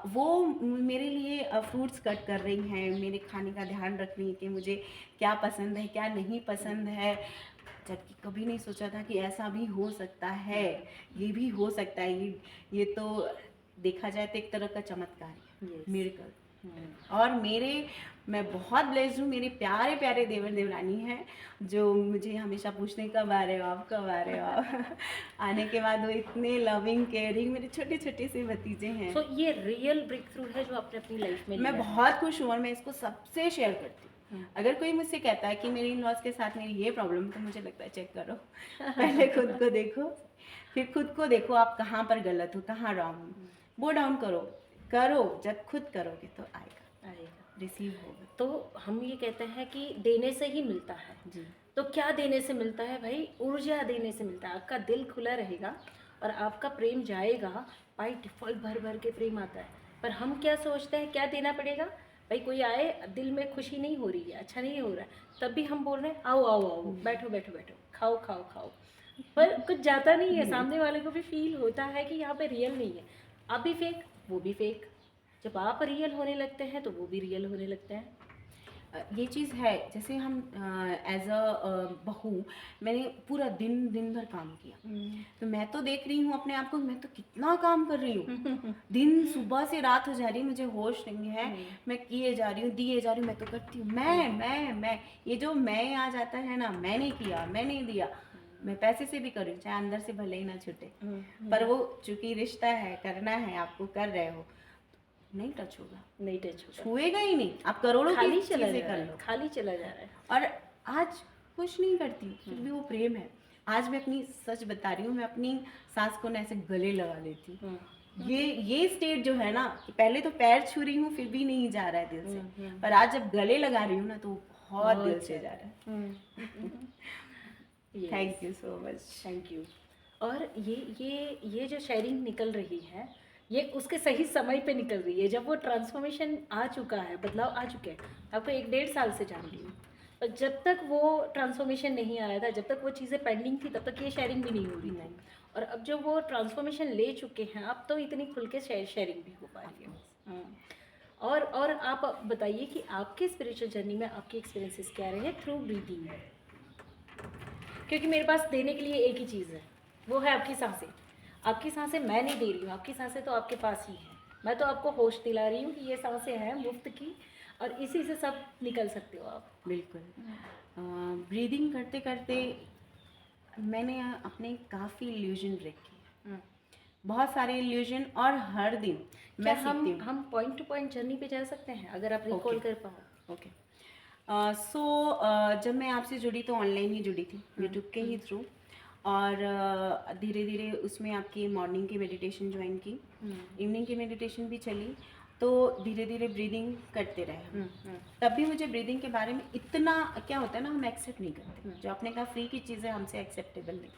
वो मेरे लिए फ्रूट्स कट कर रही हैं, मेरे खाने का ध्यान रख रही हैं कि मुझे क्या पसंद है क्या नहीं पसंद है। जबकि कभी नहीं सोचा था कि ऐसा भी हो सकता है, ये भी हो सकता है। ये तो देखा जाए तो एक तरह का चमत्कार है, मिरेकल। और मैं बहुत ब्लेस्ड हूँ, मेरे प्यारे प्यारे देवर देवरानी हैं जो मुझे हमेशा पूछने कब आ रहे हो आप, कब आ रहे हो आप। आने के बाद वो इतने लविंग केयरिंग, मेरे छोटे छोटे से भतीजे हैं। तो ये रियल ब्रेक थ्रू है जो आपने अपनी लाइफ में लिया मैं बहुत खुश हूँ और मैं इसको सबसे शेयर करती हूँ। अगर कोई मुझसे कहता है कि मेरी इन लॉज के साथ मेरी ये प्रॉब्लम, तो मुझे लगता है चेक करो, पहले खुद को देखो, फिर खुद को देखो आप कहाँ पर गलत हो, कहाँ रॉन्ग हो, वो डाउन करो। जब खुद करोगे तो आएगा, रिसीव होगा। तो हम ये कहते हैं कि देने से ही मिलता है जी। तो क्या देने से मिलता है भाई? ऊर्जा देने से मिलता है। आपका दिल खुला रहेगा और आपका प्रेम जाएगा, बाई डिफ़ॉल्ट भर भर के प्रेम आता है। पर हम क्या सोचते हैं, क्या देना पड़ेगा भाई? कोई आए, दिल में खुशी नहीं हो रही है, अच्छा नहीं हो रहा है, तब भी हम बोल रहे हैं आओ आओ आओ, बैठो बैठो बैठो, खाओ खाओ खाओ। पर कुछ जाता नहीं है, सामने वाले को भी फील होता है कि यहाँ पे रियल नहीं है। आप भी फेक, वो भी फेक। जब आप रियल होने लगते हैं तो वो भी रियल होने लगते हैं। ये चीज़ है, जैसे हम एज अ बहू, मैंने पूरा दिन भर काम किया, तो मैं तो देख रही हूँ अपने आप को, मैं तो कितना काम कर रही हूँ। दिन सुबह से रात हो जा रही है, मुझे होश नहीं है, मैं किए जा रही हूँ, दिए जा रही हूँ, मैं तो करती हूँ। मैं ये जो मैं आ जाता है ना, मैंने किया, मैंने दिया, मैं पैसे से भी कर रही हूँ, चाहे अंदर से भले ही ना छूटे, पर वो चूंकि रिश्ता है, करना है, आपको कर रहे हो, नहीं टच होगा, नहीं टच होगा, छुएगा ही नहीं। आप करोड़ों खाली की चला चीजें जा कर रहा है, लो, खाली चला जा रहा है। और आज कुछ नहीं करती, फिर भी वो प्रेम है। आज मैं अपनी सच बता रही हूँ, मैं अपनी सास को ना ऐसे गले लगा लेती हूँ। ये स्टेट जो है ना, कि पहले तो पैर छू रही हूँ फिर भी नहीं जा रहा है दिल से, पर आज जब गले लगा रही हूँ ना तो बहुत दिल से जा रहा है। Thank you so much. Thank you. और ये जो शेयरिंग निकल रही है, ये उसके सही समय पे निकल रही है, जब वो ट्रांसफॉर्मेशन आ चुका है, बदलाव आ चुके हैं। आपको 1-1.5 साल से जान रही हूँ, पर जब तक वो ट्रांसफॉर्मेशन नहीं आया था, जब तक वो चीज़ें पेंडिंग थी, तब तक ये शेयरिंग भी नहीं हो रही थी। और अब जब वो ट्रांसफॉर्मेशन ले चुके हैं, अब तो इतनी खुल के शेयरिंग भी हो पा रही है। और आप बताइए कि आपके स्पिरिचुअल जर्नी में आपके एक्सपीरियंसेस क्या रहे थ्रू ब्रीथिंग? क्योंकि मेरे पास देने के लिए एक ही चीज़ है, वो है आपकी सांसें। आपकी सांसें मैं नहीं दे रही हूँ, आपकी सांसें तो आपके पास ही हैं। मैं तो आपको होश दिला रही हूँ कि ये सांसें हैं मुफ्त की, और इसी से सब निकल सकते हो आप। बिल्कुल। ब्रीदिंग करते करते मैंने अपने काफ़ी इल्यूजन ब्रेक किए। बहुत सारे इल्यूजन, और हर दिन क्या मैं सीखती हूँ। हम पॉइंट टू पॉइंट जर्नी पे जा सकते हैं अगर आप रिकॉल कर पाओ? ओके। सो जब मैं आपसे जुड़ी तो ऑनलाइन ही जुड़ी थी, यूट्यूब के ही थ्रू, और धीरे धीरे उसमें आपकी मॉर्निंग की मेडिटेशन ज्वाइन की, इवनिंग की मेडिटेशन भी चली, तो धीरे धीरे ब्रीदिंग करते रहे हम। तब भी मुझे ब्रीदिंग के बारे में इतना, क्या होता है ना, हम एक्सेप्ट नहीं करते, जो आपने कहा फ्री की चीज़ें हमसे एक्सेप्टेबल नहीं,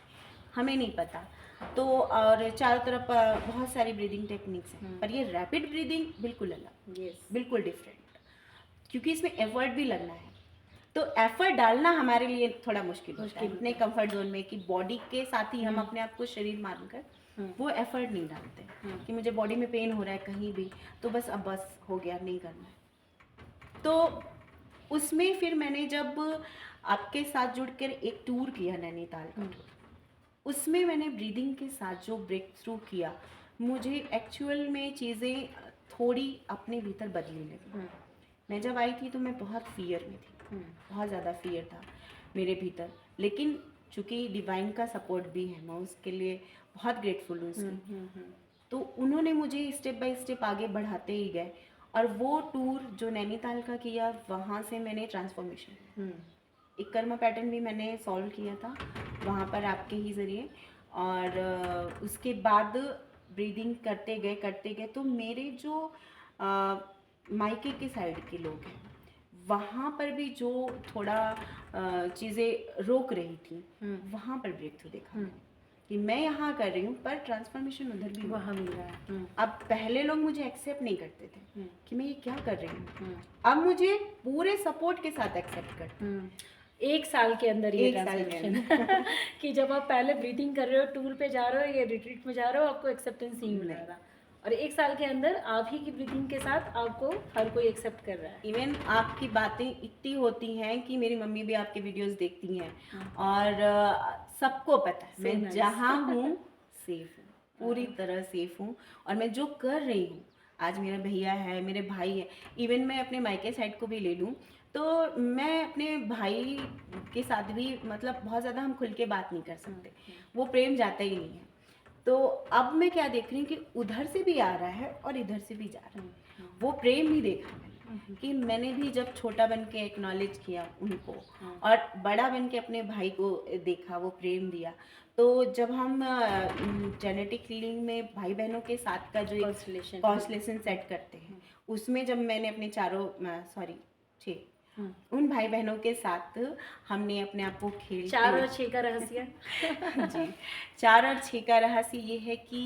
हमें नहीं पता। तो और चारों तरफ बहुत सारी ब्रीदिंग टेक्निक्स हैं, पर ये रैपिड ब्रीदिंग बिल्कुल अलग, बिल्कुल डिफरेंट, क्योंकि इसमें एफर्ट भी लगना है। तो एफर्ट डालना हमारे लिए थोड़ा मुश्किल होता है अपने कंफर्ट जोन में, कि बॉडी के साथ ही हम अपने आप को शरीर मानकर वो एफर्ट नहीं डालते कि मुझे बॉडी में पेन हो रहा है कहीं भी, तो बस अब बस हो गया, नहीं करना है। तो उसमें फिर मैंने जब आपके साथ जुड़कर एक टूर किया, नैनीताल का टूर, उसमें मैंने ब्रीदिंग के साथ जो ब्रेक थ्रू किया, मुझे एक्चुअल में चीज़ें थोड़ी अपने भीतर बदलने लगी। मैं जब आई थी तो मैं बहुत फियर में थी, बहुत ज़्यादा फियर था मेरे भीतर, लेकिन चूँकि डिवाइन का सपोर्ट भी है, मैं उसके लिए बहुत ग्रेटफुल हूँ उसकी। तो उन्होंने मुझे स्टेप बाय स्टेप आगे बढ़ाते ही गए, और वो टूर जो नैनीताल का किया, वहाँ से मैंने ट्रांसफॉर्मेशन, एक कर्म पैटर्न भी मैंने सॉल्व किया था वहाँ पर आपके ही ज़रिए, और उसके बाद ब्रीदिंग करते गए तो मेरे जो मायके के साइड के लोग हैं, वहाँ पर भी जो थोड़ा चीज़ें रोक रही थी, वहाँ पर ब्रेक थ्रू देखा मैंने, कि मैं यहाँ कर रही हूँ पर ट्रांसफॉर्मेशन उधर भी वहाँ मिल रहा है। अब पहले लोग मुझे एक्सेप्ट नहीं करते थे कि मैं ये क्या कर रही हूँ, अब मुझे पूरे सपोर्ट के साथ एक्सेप्ट करते। एक साल के अंदर ये एक साल के ट्रांसफॉर्मेशन कि जब आप पहले ब्रीथिंग कर रहे हो, टूर पे जा रहे हो या रिट्रीट में जा रहे हो, आपको एक्सेप्टेंस नहीं मिल रहा, और एक साल के अंदर आप ही की ब्रीथिंग के साथ आपको हर कोई एक्सेप्ट कर रहा है। इवन आपकी बातें इतनी होती हैं कि मेरी मम्मी भी आपके वीडियोस देखती हैं, और सबको पता है मैं जहाँ हूँ सेफ हूँ, पूरी तरह सेफ हूँ, और मैं जो कर रही हूँ, आज मेरा भैया है, मेरे भाई है, इवन मैं अपने मायके साइड को भी ले लूँ तो मैं अपने भाई के साथ भी, मतलब बहुत ज़्यादा हम खुल के बात नहीं कर सकते, वो प्रेम जाता ही नहीं है। तो अब मैं क्या देख रही हूँ कि उधर से भी आ रहा है और इधर से भी जा रहा है, वो प्रेम भी देखा मैंने, कि मैंने भी जब छोटा बन के एक्नॉलेज किया उनको, और बड़ा बन के अपने भाई को देखा, वो प्रेम दिया। तो जब हम जेनेटिक हीलिंग में भाई बहनों के साथ का जो कॉन्स्टलेशन सेट करते हैं, उसमें जब मैंने अपने छः उन भाई बहनों के साथ हमने अपने आप को खेल 4 और 6 का रहस्य जी, 4 और 6 का रहस्य ये है कि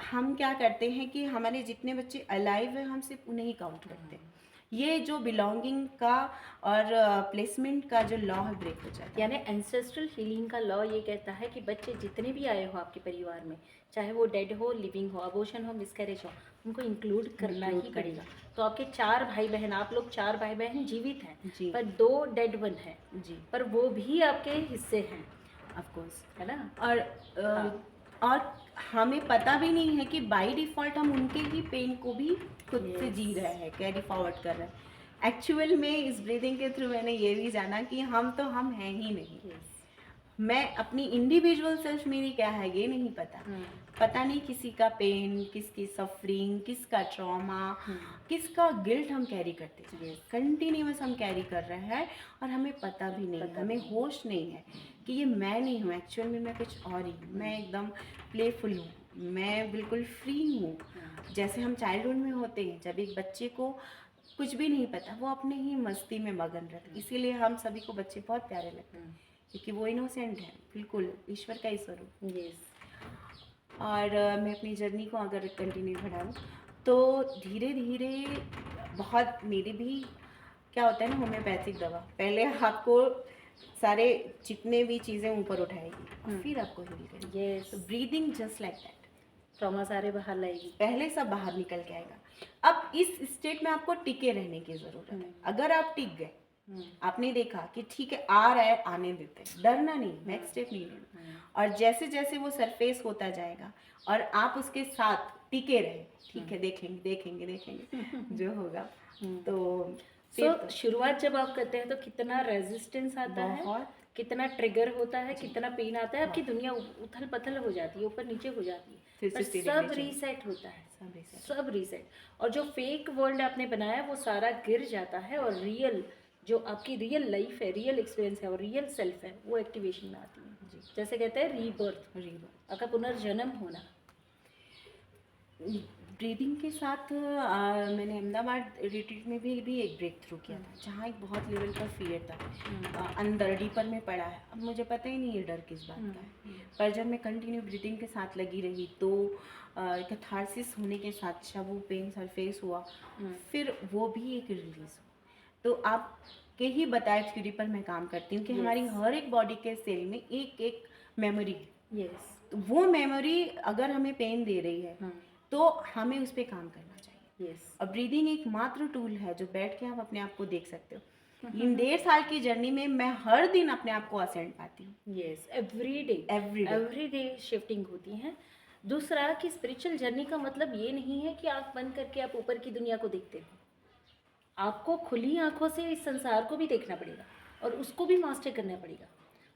हम क्या करते हैं कि हमारे जितने बच्चे अलाइव हैं हम सिर्फ उन्हें ही काउंट करते हैं। ये जो बिलोंगिंग का और प्लेसमेंट का जो लॉ है ब्रेक हो जाता है। यानी एंसेस्ट्रल हीलिंग का लॉ ये कहता है कि बच्चे जितने भी आए हो आपके परिवार में, चाहे वो डेड हो, लिविंग हो, अबॉर्शन हो, मिसकैरेज हो, उनको इंक्लूड करना ही पड़ेगा। तो आपके 4 भाई बहन, आप लोग 4 भाई बहन जीवित हैं जी, पर 2 डेड वन हैं जी, पर वो भी आपके हिस्से हैं, ऑफ कोर्स, है ना। और हमें पता भी नहीं है कि बाय डिफ़ॉल्ट हम उनके ही पेन को भी खुद से जी रहे हैं, कैरी फॉरवर्ड कर रहे हैं। एक्चुअल में इस ब्रीदिंग के थ्रू मैंने ये भी जाना कि हम तो हम हैं ही नहीं। मैं अपनी इंडिविजुअल सेल्फ मेरी क्या है ये नहीं पता, पता नहीं किसी का पेन, किसकी सफरिंग, किसका ट्रॉमा, किसका गिल्ट हम कैरी करते हैं, कंटिन्यूअस हम कैरी कर रहे हैं, और हमें पता भी नहीं, हमें होश नहीं है कि ये मैं नहीं हूँ, एक्चुअल में मैं कुछ और ही हूँ। मैं एकदम प्लेफुल हूँ, मैं बिल्कुल फ्री हूँ, जैसे हम चाइल्डहुड में होते हैं, जब एक बच्चे को कुछ भी नहीं पता, वो अपने ही मस्ती में मगन रहता है, इसीलिए हम सभी को बच्चे बहुत प्यारे लगते हैं, क्योंकि वो इनोसेंट है, बिल्कुल ईश्वर का ही स्वरूप। और मैं अपनी जर्नी को अगर कंटिन्यू बढ़ाऊँ तो धीरे धीरे बहुत मेरी भी, क्या होता है ना, होम्योपैथिक दवा पहले आपको सारे जितने भी चीज़ें ऊपर उठाएगी, फिर आपको हील करेगी। तो breathing just like that, trauma सारे बाहर लाएगी, पहले सब बाहर निकल के आएगा। अब इस स्टेट में आपको टिके रहने की ज़रूरत है। अगर आप टिक गए, आपने देखा कि ठीक है आ रहा है, आने देते हैं, डरना नहीं, नेक्स्ट स्टेप नहीं लेना, और जैसे जैसे वो सरफेस होता जाएगा और आप उसके साथ टिके रहे, ठीक है देखेंगे देखेंगे देखेंगे जो होगा। तो शुरुआत जब आप करते हैं तो कितना रेजिस्टेंस आता है, कितना ट्रिगर होता है, कितना पेन आता है, आपकी दुनिया उथल पथल हो जाती है, ऊपर नीचे हो जाती है, फिर पर से स्टेट सब रीसेट होता है, सब reset। सब रीसेट। और जो फेक वर्ल्ड आपने बनाया वो सारा गिर जाता है, और रियल जो आपकी रियल लाइफ है, रियल एक्सपीरियंस है और रियल सेल्फ है, वो एक्टिवेशन में आती है। जी। जैसे कहते हैं रीबर्थ, रीबर्थ। आपका पुनर्जन्म होना। ब्रीदिंग के साथ मैंने अहमदाबाद रिट्रीट में भी एक ब्रेक थ्रू किया था, जहाँ एक बहुत लेवल का फियर था, अंदर डीपर में पड़ा है। अब मुझे पता ही नहीं ये डर किस बात का है, पर जब मैं कंटिन्यू ब्रीदिंग के साथ लगी रही तो कैथारसिस होने के साथ जब वो पेन सरफेस हुआ, फिर वो भी एक रिलीज हुआ। तो आप के ही बताए थ्योरी पर मैं काम करती हूँ कि हमारी हर एक बॉडी के सेल में एक एक मेमोरी है। यस। तो वो मेमोरी अगर हमें पेन दे रही है तो हमें उस पर काम करना चाहिए। यस। और ब्रीदिंग एक मात्र टूल है जो बैठ के आप अपने आप को देख सकते हो। इन 1.5 साल की जर्नी में मैं हर दिन अपने आप को असेंड पाती हूँ। Yes, every day Every day। Shifting होती है। दूसरा कि स्पिरिचुअल जर्नी का मतलब ये नहीं है कि आंख बंद करके आप ऊपर की दुनिया को देखते हो। आपको खुली आंखों से इस संसार को भी देखना पड़ेगा और उसको भी मास्टर करना पड़ेगा।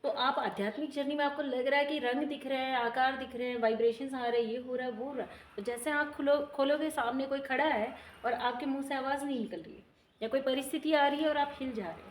तो आप आध्यात्मिक जर्नी में आपको लग रहा है कि रंग दिख रहे हैं, आकार दिख रहे हैं, वाइब्रेशंस आ रहे हैं, ये हो रहा है, वो हो रहा है, तो जैसे आँख खोलोगे सामने कोई खड़ा है और आपके मुंह से आवाज़ नहीं निकल रही है, या कोई परिस्थिति आ रही है और आप हिल जा रहे हो।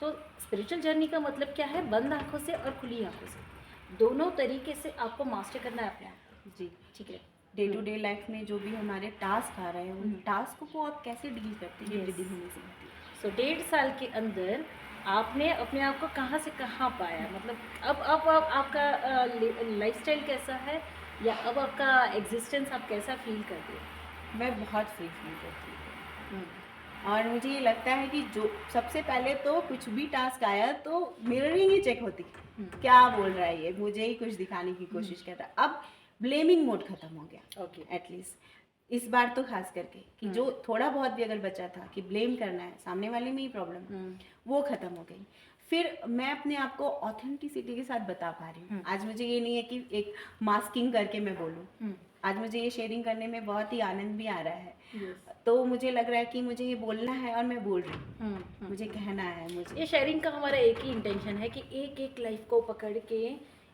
तो स्पिरिचुअल जर्नी का मतलब क्या है? बंद आंखों से और खुली आंखों से, दोनों तरीके से आपको मास्टर करना है अपने आप को। जी। ठीक है। डे टू डे लाइफ में जो भी हमारे टास्क आ रहे हैं उन टास्क को आप कैसे डील करते हैं, ब्रीदिंग होने से होती है। सो 1.5 साल के अंदर आपने अपने आप को कहाँ से कहाँ पाया? मतलब अब आपका लाइफस्टाइल कैसा है, या अब आपका एग्जिस्टेंस आप कैसा फील करते हो? मैं बहुत फ्री फील करती हूँ। और मुझे ये लगता है कि जो सबसे पहले तो कुछ भी टास्क आया तो मिररिंग ही चेक होती, क्या बोल रहा है ये, मुझे ही कुछ दिखाने की कोशिश कर रहा है। अब ब्लेमिंग मोड खत्म हो गया। ओके। एटलीस्ट इस बार तो खास करके कि जो थोड़ा बहुत भी अगर बचा था कि ब्लेम करना है सामने वाले में ही प्रॉब्लम, वो खत्म हो गई। फिर मैं अपने आप को ऑथेंटिसिटी के साथ बता पा रही हूँ। आज मुझे ये नहीं है कि एक मास्किंग करके मैं बोलूँ। आज मुझे ये शेयरिंग करने में बहुत ही आनंद भी आ रहा है। तो मुझे लग रहा है कि मुझे ये बोलना है और मैं बोल रही हूँ, मुझे कहना है। मुझे ये शेयरिंग का हमारा एक ही इंटेंशन है कि एक एक लाइफ को पकड़ के,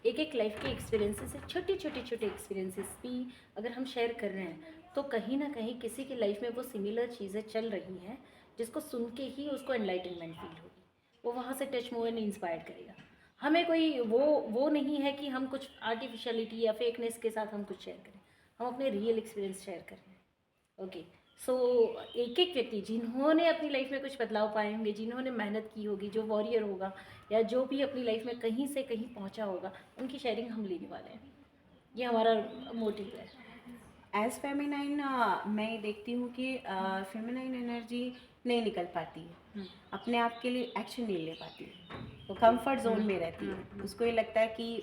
एक एक लाइफ के एक्सपीरियंसेस, छोटे एक्सपीरियंसेस भी अगर हम शेयर कर रहे हैं तो कहीं ना कहीं किसी की लाइफ में वो सिमिलर चीज़ें चल रही हैं जिसको सुन के ही उसको एनलाइटनमेंट फील होगी, वो वहाँ से टच मूव एंड इंस्पायर करेगा। हमें कोई वो नहीं है कि हम कुछ आर्टिफिशियलिटी या फेकनेस के साथ हम कुछ शेयर करें, हम अपने रियल एक्सपीरियंस शेयर कर रहे हैं। ओके। सो एक एक व्यक्ति जिन्होंने अपनी लाइफ में कुछ बदलाव पाए होंगे, जिन्होंने मेहनत की होगी, जो वॉरियर होगा या जो भी अपनी लाइफ में कहीं से कहीं पहुंचा होगा, उनकी शेयरिंग हम लेने वाले हैं। ये हमारा मोटिव है। एज फेमिनाइन मैं देखती हूँ कि फेमिनाइन एनर्जी नहीं निकल पाती है, अपने आप के लिए एक्शन नहीं ले पाती है, कंफर्ट जोन में रहती है। उसको ये लगता है कि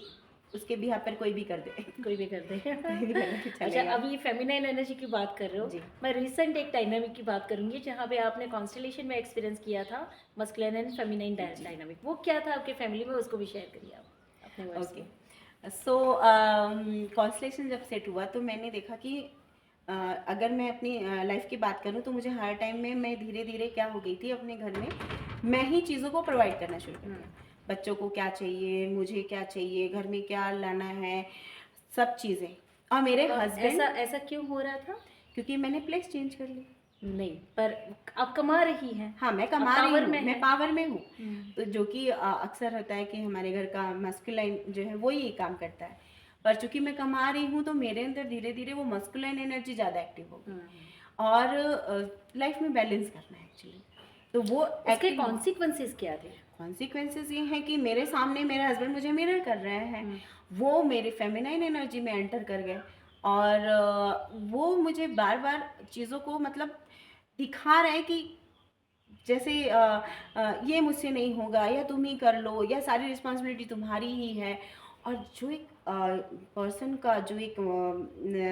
उसके बिहार पर कोई भी कर दे, कोई भी कर दे। कोई भी कर दे अच्छा, चलेगा। अभी फेमिनाइन एनर्जी की बात कर रहे हो, जी। मैं रिसेंट एक डायनामिक की बात करूंगी जहाँ पे आपने कॉन्स्टलेशन में एक्सपीरियंस किया था मस्कुलिन एंड फेमिनाइन डायनामिक। वो क्या था आपके फैमिली में, उसको भी शेयर करिए आप अपने वर्ड्स में। सो कॉन्स्टलेशन जब सेट हुआ तो मैंने देखा कि अगर मैं अपनी लाइफ की बात करूं तो मुझे हर टाइम में मैं धीरे धीरे क्या हो गई थी, अपने घर में मैं ही चीज़ों को प्रोवाइड करना शुरू कर दिया। बच्चों को क्या चाहिए, मुझे क्या चाहिए, घर में क्या लाना है, सब चीज़ें। और मेरे हस्बैंड, ऐसा क्यों हो रहा था? क्योंकि मैंने प्लेस चेंज कर ली। नहीं, पर आप कमा रही हैं। हाँ, मैं कमा रही हूँ, मैं पावर में हूँ। तो जो कि अक्सर होता है कि हमारे घर का मस्कुलाइन जो है वो ही काम करता है, पर चूंकि मैं कमा रही हूँ तो मेरे अंदर धीरे धीरे वो मस्कुलाइन एनर्जी ज़्यादा एक्टिव होगी और लाइफ में बैलेंस करना है एक्चुअली। तो वो उसके कॉन्सिक्वेंसेस क्या थे? कॉन्सिक्वेंसेस ये हैं कि मेरे सामने मेरे हस्बैंड मुझे मिरर कर रहे हैं, वो मेरे फेमिनाइन एनर्जी में एंटर कर गए और वो मुझे बार बार चीज़ों को मतलब दिखा रहे हैं कि जैसे ये मुझसे नहीं होगा, या तुम ही कर लो, या सारी रिस्पॉन्सिबिलिटी तुम्हारी ही है। और जो एक पर्सन का जो एक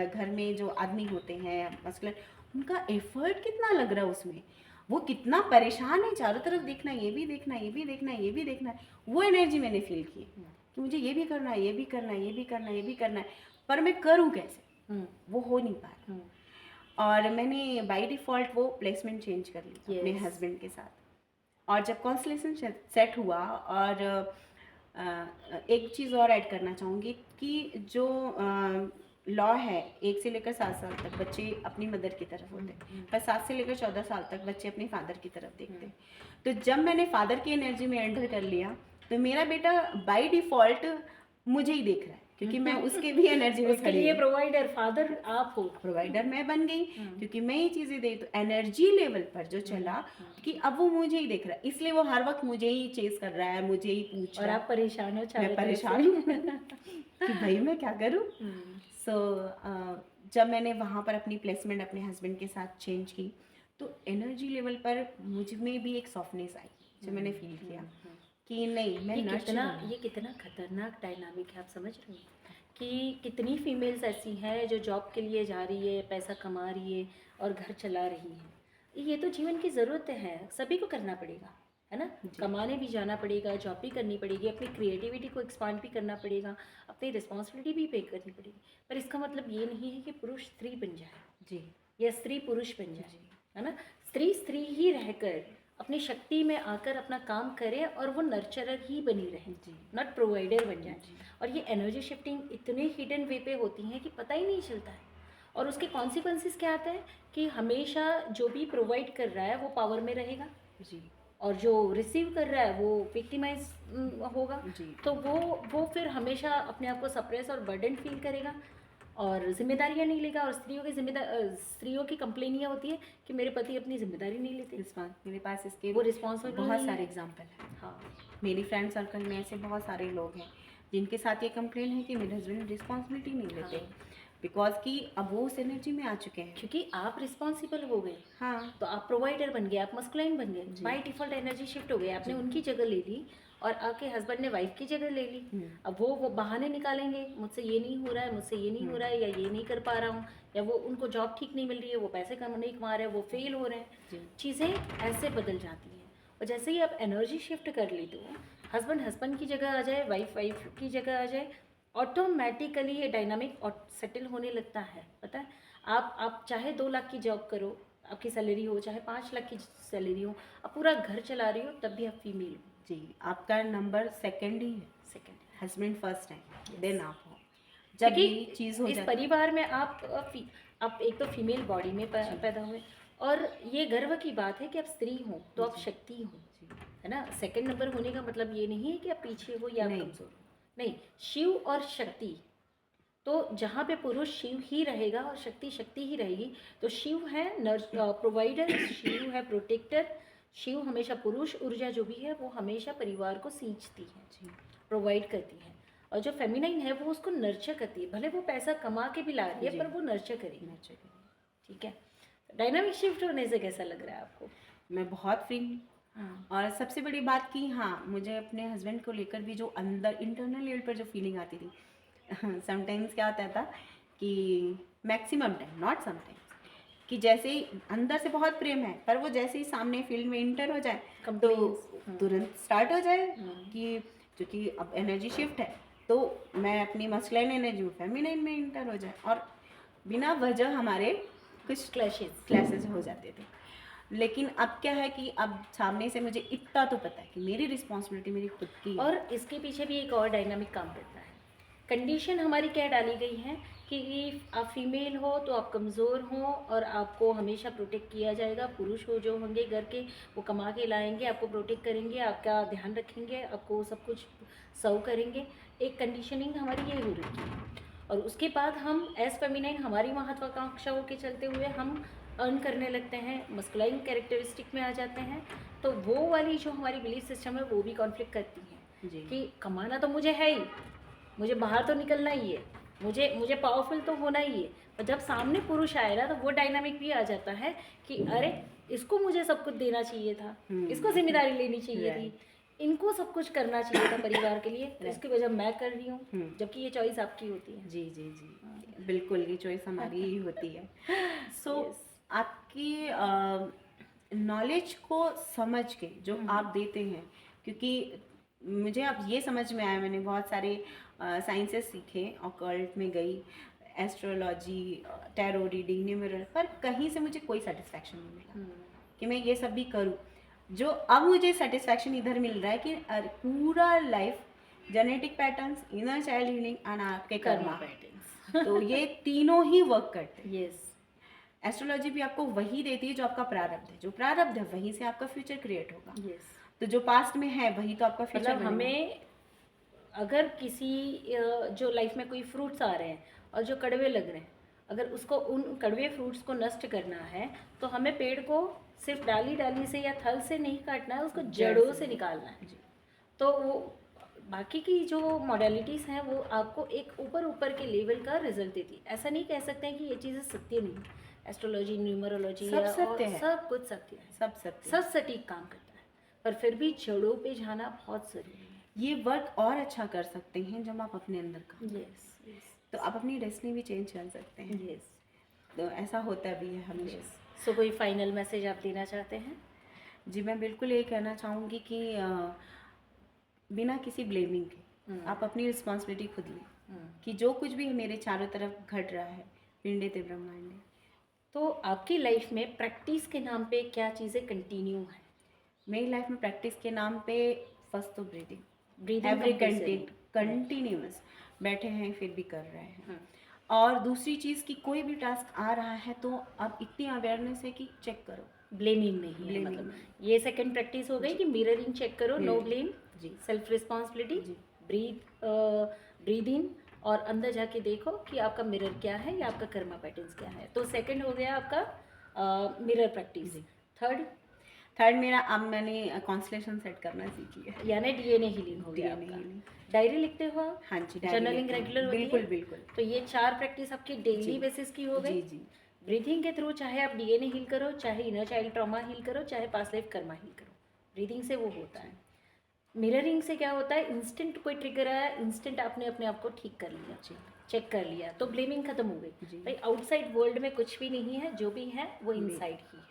घर में जो आदमी होते हैं मस्कुलिन, उनका एफर्ट कितना लग रहा है उसमें, वो कितना परेशान है, चारों तरफ देखना, ये भी देखना, ये भी देखना, ये भी देखना है। वो एनर्जी मैंने फील की कि मुझे ये भी करना है, ये भी करना है, ये भी करना है, ये भी करना है, पर मैं करूँ कैसे, वो हो नहीं पा रहा। और मैंने बाय डिफ़ॉल्ट वो प्लेसमेंट चेंज कर ली अपने हस्बैंड के साथ। और जब कॉन्स्टलेशन सेट हुआ, और एक चीज़ और ऐड करना चाहूँगी कि जो लॉ है 1 से लेकर 7 साल तक बच्चे अपनी मदर की तरफ होते हैं, पर 7 से लेकर 14 साल तक बच्चे अपने फादर की तरफ देखते हैं। तो जब मैंने फादर की एनर्जी में एंटर कर लिया तो मेरा बेटा बाय डिफ़ॉल्ट मुझे ही देख रहा है, क्योंकि मैं उसके भी एनर्जी में उसके खड़ी लिए हूँ। प्रोवाइडर फादर आप हो। प्रोवाइडर मैं बन गई क्योंकि मैं ये चीज़ें दे, तो एनर्जी लेवल पर जो चला कि अब वो मुझे ही देख रहा है, इसलिए वो हर वक्त मुझे ही चेस कर रहा है, मुझे ही पूछ और रहा है। आप परेशान हो चारों मैं तरफ परेशान से। हूँ कि भाई मैं क्या करूँ। सो जब मैंने वहाँ पर अपनी प्लेसमेंट अपने हस्बैंड के साथ चेंज की तो एनर्जी लेवल पर मुझ में भी एक सॉफ्टनेस आई, जो मैंने फील किया कि नहीं मैं नर्चर ये कितना खतरनाक डायनामिक है, आप समझ रहे हैं कि कितनी फीमेल्स ऐसी हैं जो जॉब के लिए जा रही है, पैसा कमा रही है और घर चला रही है। ये तो जीवन की ज़रूरत है, सभी को करना पड़ेगा, है ना। कमाने भी जाना पड़ेगा, जॉब भी करनी पड़ेगी, अपनी क्रिएटिविटी को एक्सपांड भी करना पड़ेगा, अपनी रिस्पॉन्सिबिलिटी भी पे करनी पड़ेगी। पर इसका मतलब ये नहीं है कि पुरुष स्त्री बन जाए जी या स्त्री पुरुष बन जाए, है ना। स्त्री स्त्री ही रहकर अपनी शक्ति में आकर अपना काम करे और वो नर्चरर ही बनी रहे, नॉट प्रोवाइडर बन जाए। और ये एनर्जी शिफ्टिंग इतने हिडन वे पे होती हैं कि पता ही नहीं चलता है। और उसके कॉन्सिक्वेंसेस क्या आता है कि हमेशा जो भी प्रोवाइड कर रहा है वो पावर में रहेगा जी और जो रिसीव कर रहा है वो विक्टिमाइज होगा। जी तो वो फिर हमेशा अपने आप को सप्रेस और बर्डन फील करेगा और जिम्मेदारियां नहीं लेगा। और स्त्रियों की कंप्लेन ये होती है कि मेरे पति अपनी जिम्मेदारी नहीं लेते। मेरे पास इसके वो रिस्पॉन्सिबल बहुत सारे एग्जाम्पल हैं। हाँ, मेरी फ्रेंड सर्कल में ऐसे बहुत सारे लोग हैं जिनके साथ ये कंप्लेन है कि मेरे हस्बैंड रिस्पॉन्सिबिलिटी नहीं लेते, बिकॉज कि अब वो उस एनर्जी में आ चुके हैं। क्योंकि आप रिस्पॉन्सिबल हो गए, हाँ तो आप प्रोवाइडर बन गए, आप मस्कुलाइन बन गए, बाय डिफॉल्ट एनर्जी शिफ्ट हो गई। आपने उनकी जगह ले ली और आके हस्बैंड ने वाइफ की जगह ले ली। अब वो बहाने निकालेंगे, मुझसे ये नहीं हो रहा है, मुझसे ये नहीं हो रहा है, या ये नहीं कर पा रहा हूँ, या वो उनको जॉब ठीक नहीं मिल रही है, वो पैसे कम नहीं कमा रहे हैं, वो फेल हो रहे हैं। चीज़ें ऐसे बदल जाती हैं। और जैसे ही आप एनर्जी शिफ्ट कर लेते हो, हस्बैंड की जगह आ जाए, वाइफ की जगह आ जाए, ऑटोमेटिकली ये डायनामिक सेटल होने लगता है। पता है, आप चाहे 2 लाख की जॉब करो, आपकी सैलरी हो, चाहे 5 लाख की सैलरी हो, आप पूरा घर चला रही हो, तब भी आप फीमेल हो। जी, आपका नंबर सेकंड ही है, सेकंड हस्बैंड फर्स्ट है, देन आप हो। जब ये चीज़ हो इस जाती परिवार में आप एक तो फीमेल बॉडी में पैदा हुए, और ये गर्व की बात है कि आप स्त्री हो तो आप शक्ति हो, है ना। सेकंड नंबर होने का मतलब ये नहीं है कि आप पीछे हो या आप कमजोर हो, नहीं। शिव और शक्ति, तो जहाँ पे पुरुष शिव ही रहेगा और शक्ति शक्ति ही रहेगी। तो शिव है प्रोवाइडर, शिव है प्रोटेक्टर, शिव हमेशा पुरुष ऊर्जा जो भी है वो हमेशा परिवार को सींचती है, प्रोवाइड करती है। और जो फेमिनाइन है वो उसको नर्चर करती है, भले वो पैसा कमा के भी ला रही है पर वो नर्चर करेगी। ठीक है, डायनामिक शिफ्ट होने से कैसा लग रहा है आपको? मैं बहुत फ्री हूँ। और सबसे बड़ी बात कि हाँ, मुझे अपने हस्बैंड को लेकर भी जो अंदर इंटरनल लेवल पर जो फीलिंग आती थी, समटाइम्स क्या होता था कि मैक्सिमम टाइम, नॉट समटाइम्स, कि जैसे ही अंदर से बहुत प्रेम है पर वो जैसे ही सामने फील्ड में इंटर हो जाए तो तुरंत स्टार्ट हो जाए कि क्योंकि अब एनर्जी शिफ्ट है तो मैं अपनी मस्कुलाइन एनर्जी फेमिनाइन में इंटर हो जाए, और बिना वजह हमारे कुछ क्लैशेस हो जाते थे। लेकिन अब क्या है कि अब सामने से मुझे इतना तो पता है कि मेरी रिस्पॉन्सिबिलिटी मेरी खुद की है। और इसके पीछे भी एक और डायनामिक काम करता है। कंडीशन हमारी क्या डाली गई है कि आप फीमेल हो तो आप कमज़ोर हो और आपको हमेशा प्रोटेक्ट किया जाएगा। पुरुष हो जो होंगे घर के, वो कमा के लाएंगे, आपको प्रोटेक्ट करेंगे, आपका ध्यान रखेंगे, आपको सब कुछ सर्व करेंगे। एक कंडीशनिंग हमारी ये हो रखी है। और उसके बाद हम एज फेमिनाइन, हमारी महत्वाकांक्षाओं के चलते हुए हम अर्न करने लगते हैं, मस्कुलाइन कैरेक्टरिस्टिक में आ जाते हैं। तो वो वाली जो हमारी बिलीफ सिस्टम है वो भी कॉन्फ्लिक्ट करती है कि कमाना तो मुझे है ही, मुझे बाहर तो निकलना ही है, मुझे पावरफुल तो होना ही है। और जब सामने पुरुष आए ना तो वो डायनामिक भी आ जाता है कि अरे इसको मुझे सब कुछ देना चाहिए था, इसको जिम्मेदारी लेनी चाहिए थी, इनको सब कुछ करना चाहिए था परिवार के लिए, तो इसकी वजह मैं कर रही हूँ, जबकि ये चॉइस आपकी होती है। जी जी जी, बिल्कुल ये चॉइस हमारी ही होती है। सो आपकी नॉलेज को समझ के जो आप देते हैं, क्योंकि मुझे अब ये समझ में आया, मैंने बहुत सारे साइंसेस सीखे, ऑकल्ट में गई, एस्ट्रोलॉजी, टैरो रीडिंग, न्यूमरल, पर कहीं से मुझे कोई सेटिस्फैक्शन नहीं मिला कि मैं ये सब भी करूं। जो अब मुझे सेटिस्फैक्शन इधर मिल रहा है कि पूरा life genetic patterns, inner child healing and आपके कर्मा पैटर्न्स तो ये तीनों ही वर्क करते हैं। यस। एस्ट्रोलॉजी भी आपको वही देती है जो आपका प्रारब्ध है, जो प्रारब्ध है वहीं से आपका फ्यूचर क्रिएट होगा। यस। तो जो पास्ट में है वही तो आपका फ्यूचर मतलब हमें अगर किसी जो लाइफ में कोई फ्रूट्स आ रहे हैं और जो कड़वे लग रहे हैं, अगर उसको उन कड़वे फ्रूट्स को नष्ट करना है तो हमें पेड़ को सिर्फ डाली डाली से या थल से नहीं काटना है, उसको जड़ों से निकालना है। तो वो बाकी की जो मॉडलिटीज़ हैं वो आपको एक ऊपर ऊपर के लेवल का रिजल्ट देती है। ऐसा नहीं कह सकते हैं कि ये चीज़ें सत्य नहीं है। एस्ट्रोलॉजी, न्यूमरोलॉजी सब सत्य है, सब कुछ सत्य है, सब सत्य, सब सटीक काम करता है, पर फिर भी जड़ों पे जाना बहुत ज़रूरी है। ये वर्क और अच्छा कर सकते हैं जब आप अपने अंदर का, यस यस। तो आप अपनी डेस्टिनी भी चेंज कर सकते हैं। यस। तो ऐसा होता भी है हमेशा। सो कोई फाइनल मैसेज आप देना चाहते हैं? जी, मैं बिल्कुल ये कहना चाहूँगी कि बिना किसी ब्लेमिंग के आप अपनी रिस्पॉन्सिबिलिटी खुद लें कि जो कुछ भी मेरे चारों तरफ घट रहा है, पिंडे ते ब्रह्मांडे। तो आपकी लाइफ में प्रैक्टिस के नाम पे क्या चीज़ें कंटिन्यू हैं? मेरी लाइफ में प्रैक्टिस के नाम पे फर्स्ट तो ब्रीदिंग एवरी कंपल्सरी। कंटिन्यूअस बैठे हैं फिर भी कर रहे हैं। और दूसरी चीज़ कि कोई भी टास्क आ रहा है तो अब इतनी अवेयरनेस है कि चेक करो, ब्लेमिंग नहीं है। Blaming मतलब ये सेकंड प्रैक्टिस हो गई कि मिररिंग चेक करो, नो ब्लेम, जी सेल्फ रिस्पॉन्सिबिलिटी, जी। ब्रीद इन और अंदर जाके देखो कि आपका मिरर क्या है या आपका कर्मा पैटर्न्स क्या है। तो सेकंड हो गया आपका मिरर प्रैक्टिस। थर्ड मेरा अब मैंने कॉन्स्टलेशन सेट करना सीख लिया, यानी डीएनए हीलिंग हो गया DNA आपका। healing। डायरी लिखते हो आप? हाँ जी, जर्नलिंग रेगुलर होती है? बिल्कुल बिल्कुल। तो ये 4 प्रैक्टिस आपकी डेली जी। बेसिस की हो गई। जी जी। ब्रीथिंग के थ्रू चाहे आप डीएनए हील करो, चाहे इनर चाइल्ड ट्रॉमा हील करो, चाहे पास्ट लाइफ कर्मा हील करो, ब्रीथिंग से वो होता है। मिररिंग से क्या होता है, इंस्टेंट कोई ट्रिगर आया, इंस्टेंट आपने अपने आप को ठीक कर लिया, चेक कर लिया, तो ब्लेमिंग खत्म हो गई। भाई आउटसाइड वर्ल्ड में कुछ भी नहीं है, जो भी है वो इनसाइड ही है।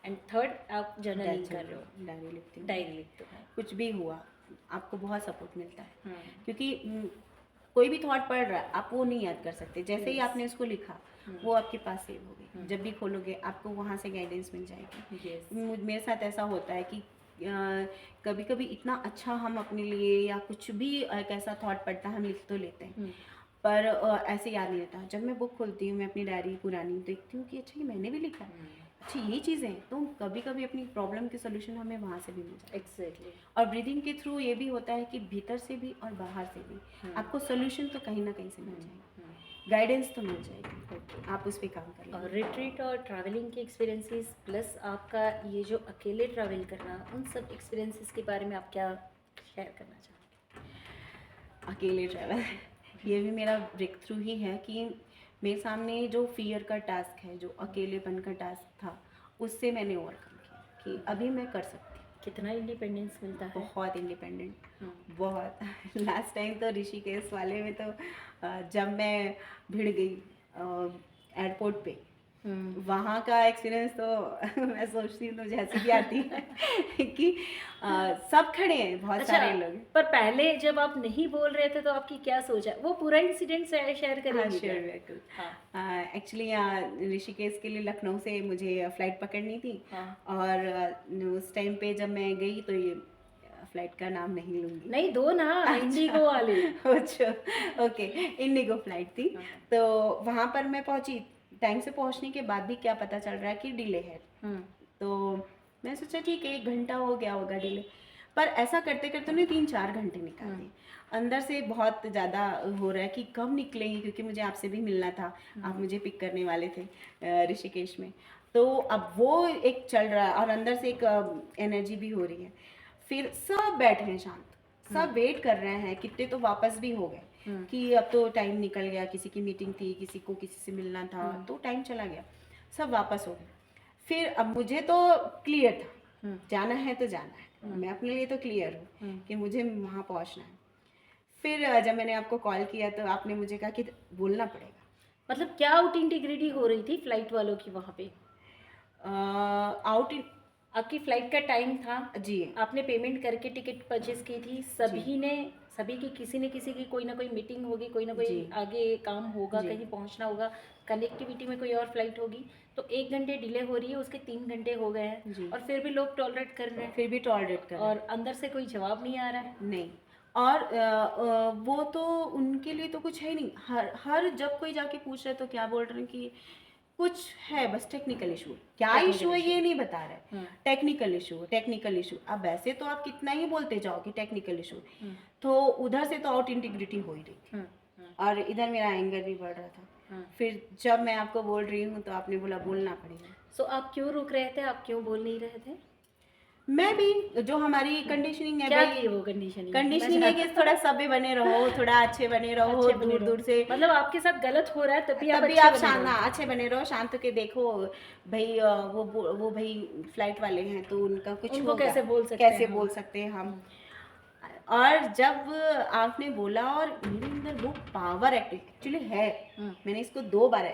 एंड थर्ड आप जर्नलिंग कर रहे हो, डायरी लिखते हो। कुछ भी हुआ आपको बहुत सपोर्ट मिलता है, क्योंकि कोई भी थॉट पड़ रहा है आप वो नहीं याद कर सकते, जैसे ही आपने उसको लिखा वो आपके पास सेव हो गई। जब भी खोलोगे आपको वहाँ से गाइडेंस मिल जाएगी। मेरे साथ ऐसा होता है कि कभी कभी इतना अच्छा हम अपने लिए या कुछ भी एक ऐसा थॉट पड़ता है हम लिख तो लेते हैं, पर ऐसे याद नहीं रहता। जब मैं बुक खोलती हूँ, मैं अपनी डायरी पुरानी देखती हूँ कि अच्छा ये मैंने भी लिखा है, अच्छा ये चीज़ें हैं, तो कभी कभी अपनी प्रॉब्लम के सोल्यूशन हमें वहाँ से भी मिल जाए। एग्जैक्टली। और ब्रीदिंग के थ्रू ये भी होता है कि भीतर से भी और बाहर से भी आपको सोल्यूशन तो कहीं ना कहीं से मिल जाएगा, गाइडेंस तो मिल जाएगी, आप उस पर काम कर लो। और रिट्रीट और ट्रैवलिंग के एक्सपीरियंसेस प्लस आपका ये जो अकेले ट्रैवल करना, उन सब एक्सपीरियंसेस के बारे में आप क्या शेयर करना चाहेंगे? अकेले ट्रैवल ये भी मेरा ब्रेक थ्रू ही है कि मेरे सामने जो फियर का टास्क है, जो अकेलेपन का टास्क था, उससे मैंने ओवरकम किया कि अभी मैं कर सकती हूँ। कितना इंडिपेंडेंस मिलता है? बहुत इंडिपेंडेंट, बहुत। लास्ट टाइम तो ऋषिकेश वाले में तो जब मैं भिड़ गई एयरपोर्ट पे, वहाँ का एक्सपीरियंस तो मैं सोचती हूँ तो जैसे भी आती है कि सब खड़े हैं, बहुत सारे लोग। पर पहले जब आप नहीं बोल रहे थे तो आपकी क्या सोच है? वो पूरा इंसिडेंट शेयर करेंगे क्या? शेयर। एक्चुअली ऋषिकेश के लिए लखनऊ से मुझे फ़्लाइट पकड़नी थी। और उस टाइम पे जब मैं गई तो ये फ्लाइट का नाम नहीं लूँगी। नहीं दो ना, इंडिगो वाले। अच्छा, ओके, इंडिगो फ्लाइट थी। तो वहाँ पर मैं पहुँची, टाइम से पहुँचने के बाद भी क्या पता चल रहा है कि डिले है। तो मैं सोचा ठीक है 1 घंटा हो गया होगा डिले, पर ऐसा करते करते उन्हें 3-4 घंटे निकाल दिए। अंदर से बहुत ज़्यादा हो रहा है कि कब निकलेंगे, क्योंकि मुझे आपसे भी मिलना था, आप मुझे पिक करने वाले थे ऋषिकेश में। तो अब वो एक चल रहा है और अंदर से एक एनर्जी भी हो रही है। फिर सब बैठे हैं शांत, सब वेट कर रहे हैं, कितने तो वापस भी हो गए कि अब तो टाइम निकल गया, किसी की मीटिंग थी, किसी को किसी से मिलना था, तो टाइम चला गया, सब वापस हो गए। फिर अब मुझे तो क्लियर था जाना है तो जाना है, मैं अपने लिए तो क्लियर हूँ कि मुझे वहाँ पहुँचना है। फिर जब मैंने आपको कॉल किया तो आपने मुझे कहा कि बोलना पड़ेगा। मतलब क्या आउट इंटीग्रिटी हो रही थी फ्लाइट वालों की वहाँ पे? आपकी फ्लाइट का टाइम था जी, आपने पेमेंट करके टिकट परचेज की थी, सभी की किसी न किसी की कोई ना कोई मीटिंग होगी, कोई ना कोई आगे काम होगा, कहीं पहुंचना होगा, कनेक्टिविटी में कोई और फ्लाइट होगी। तो 1 घंटे डिले हो रही है, उसके 3 घंटे हो गए हैं और फिर भी लोग टॉलरेट कर रहे हैं। फिर भी टॉलरेट कर रहे हैं और अंदर से कोई जवाब नहीं आ रहा है। नहीं, और वो तो उनके लिए तो कुछ है ही नहीं। हर हर जब कोई जाके पूछ रहा है तो क्या बोल रहे हैं कि कुछ है, बस टेक्निकल इशू। क्या टेक्निकल इशू है इशू। ये नहीं बता रहे। हम्म। Technical issue, technical issue. अब वैसे तो आप कितना ही बोलते जाओ कि टेक्निकल इशू, हम्म। तो उधर से तो आउट इंटीग्रिटी हो ही रही थी हम्म। और इधर मेरा एंगर भी बढ़ रहा था। हम्म। फिर जब मैं आपको बोल रही हूँ तो आपने बोला बोलना पड़ेगा। सो आप क्यों रुक रहे थे, आप क्यों बोल नहीं रहे थे? मैं भी जो हमारी कंडीशनिंग है क्या भाई, थी वो कंडीशनिंग? कंडीशनिंग है कि थोड़ा सभ्य बने रहो, थोड़ा अच्छे बने रहो, अच्छे बने दूर रहो। दूर से। मतलब आपके साथ गलत हो रहा है तभी आप तभी अच्छे आप बने शांत, रहो। अच्छे बने रहो, शांत के देखो भाई। वो भाई फ्लाइट वाले हैं तो उनका कुछ उनको होगा, कैसे बोल सकते कैसे हैं हम? बोल सकते हैं हम। और जब आपने बोला और मेरे अंदर वो पावर एक्चुअली है, मैंने इसको 2 बार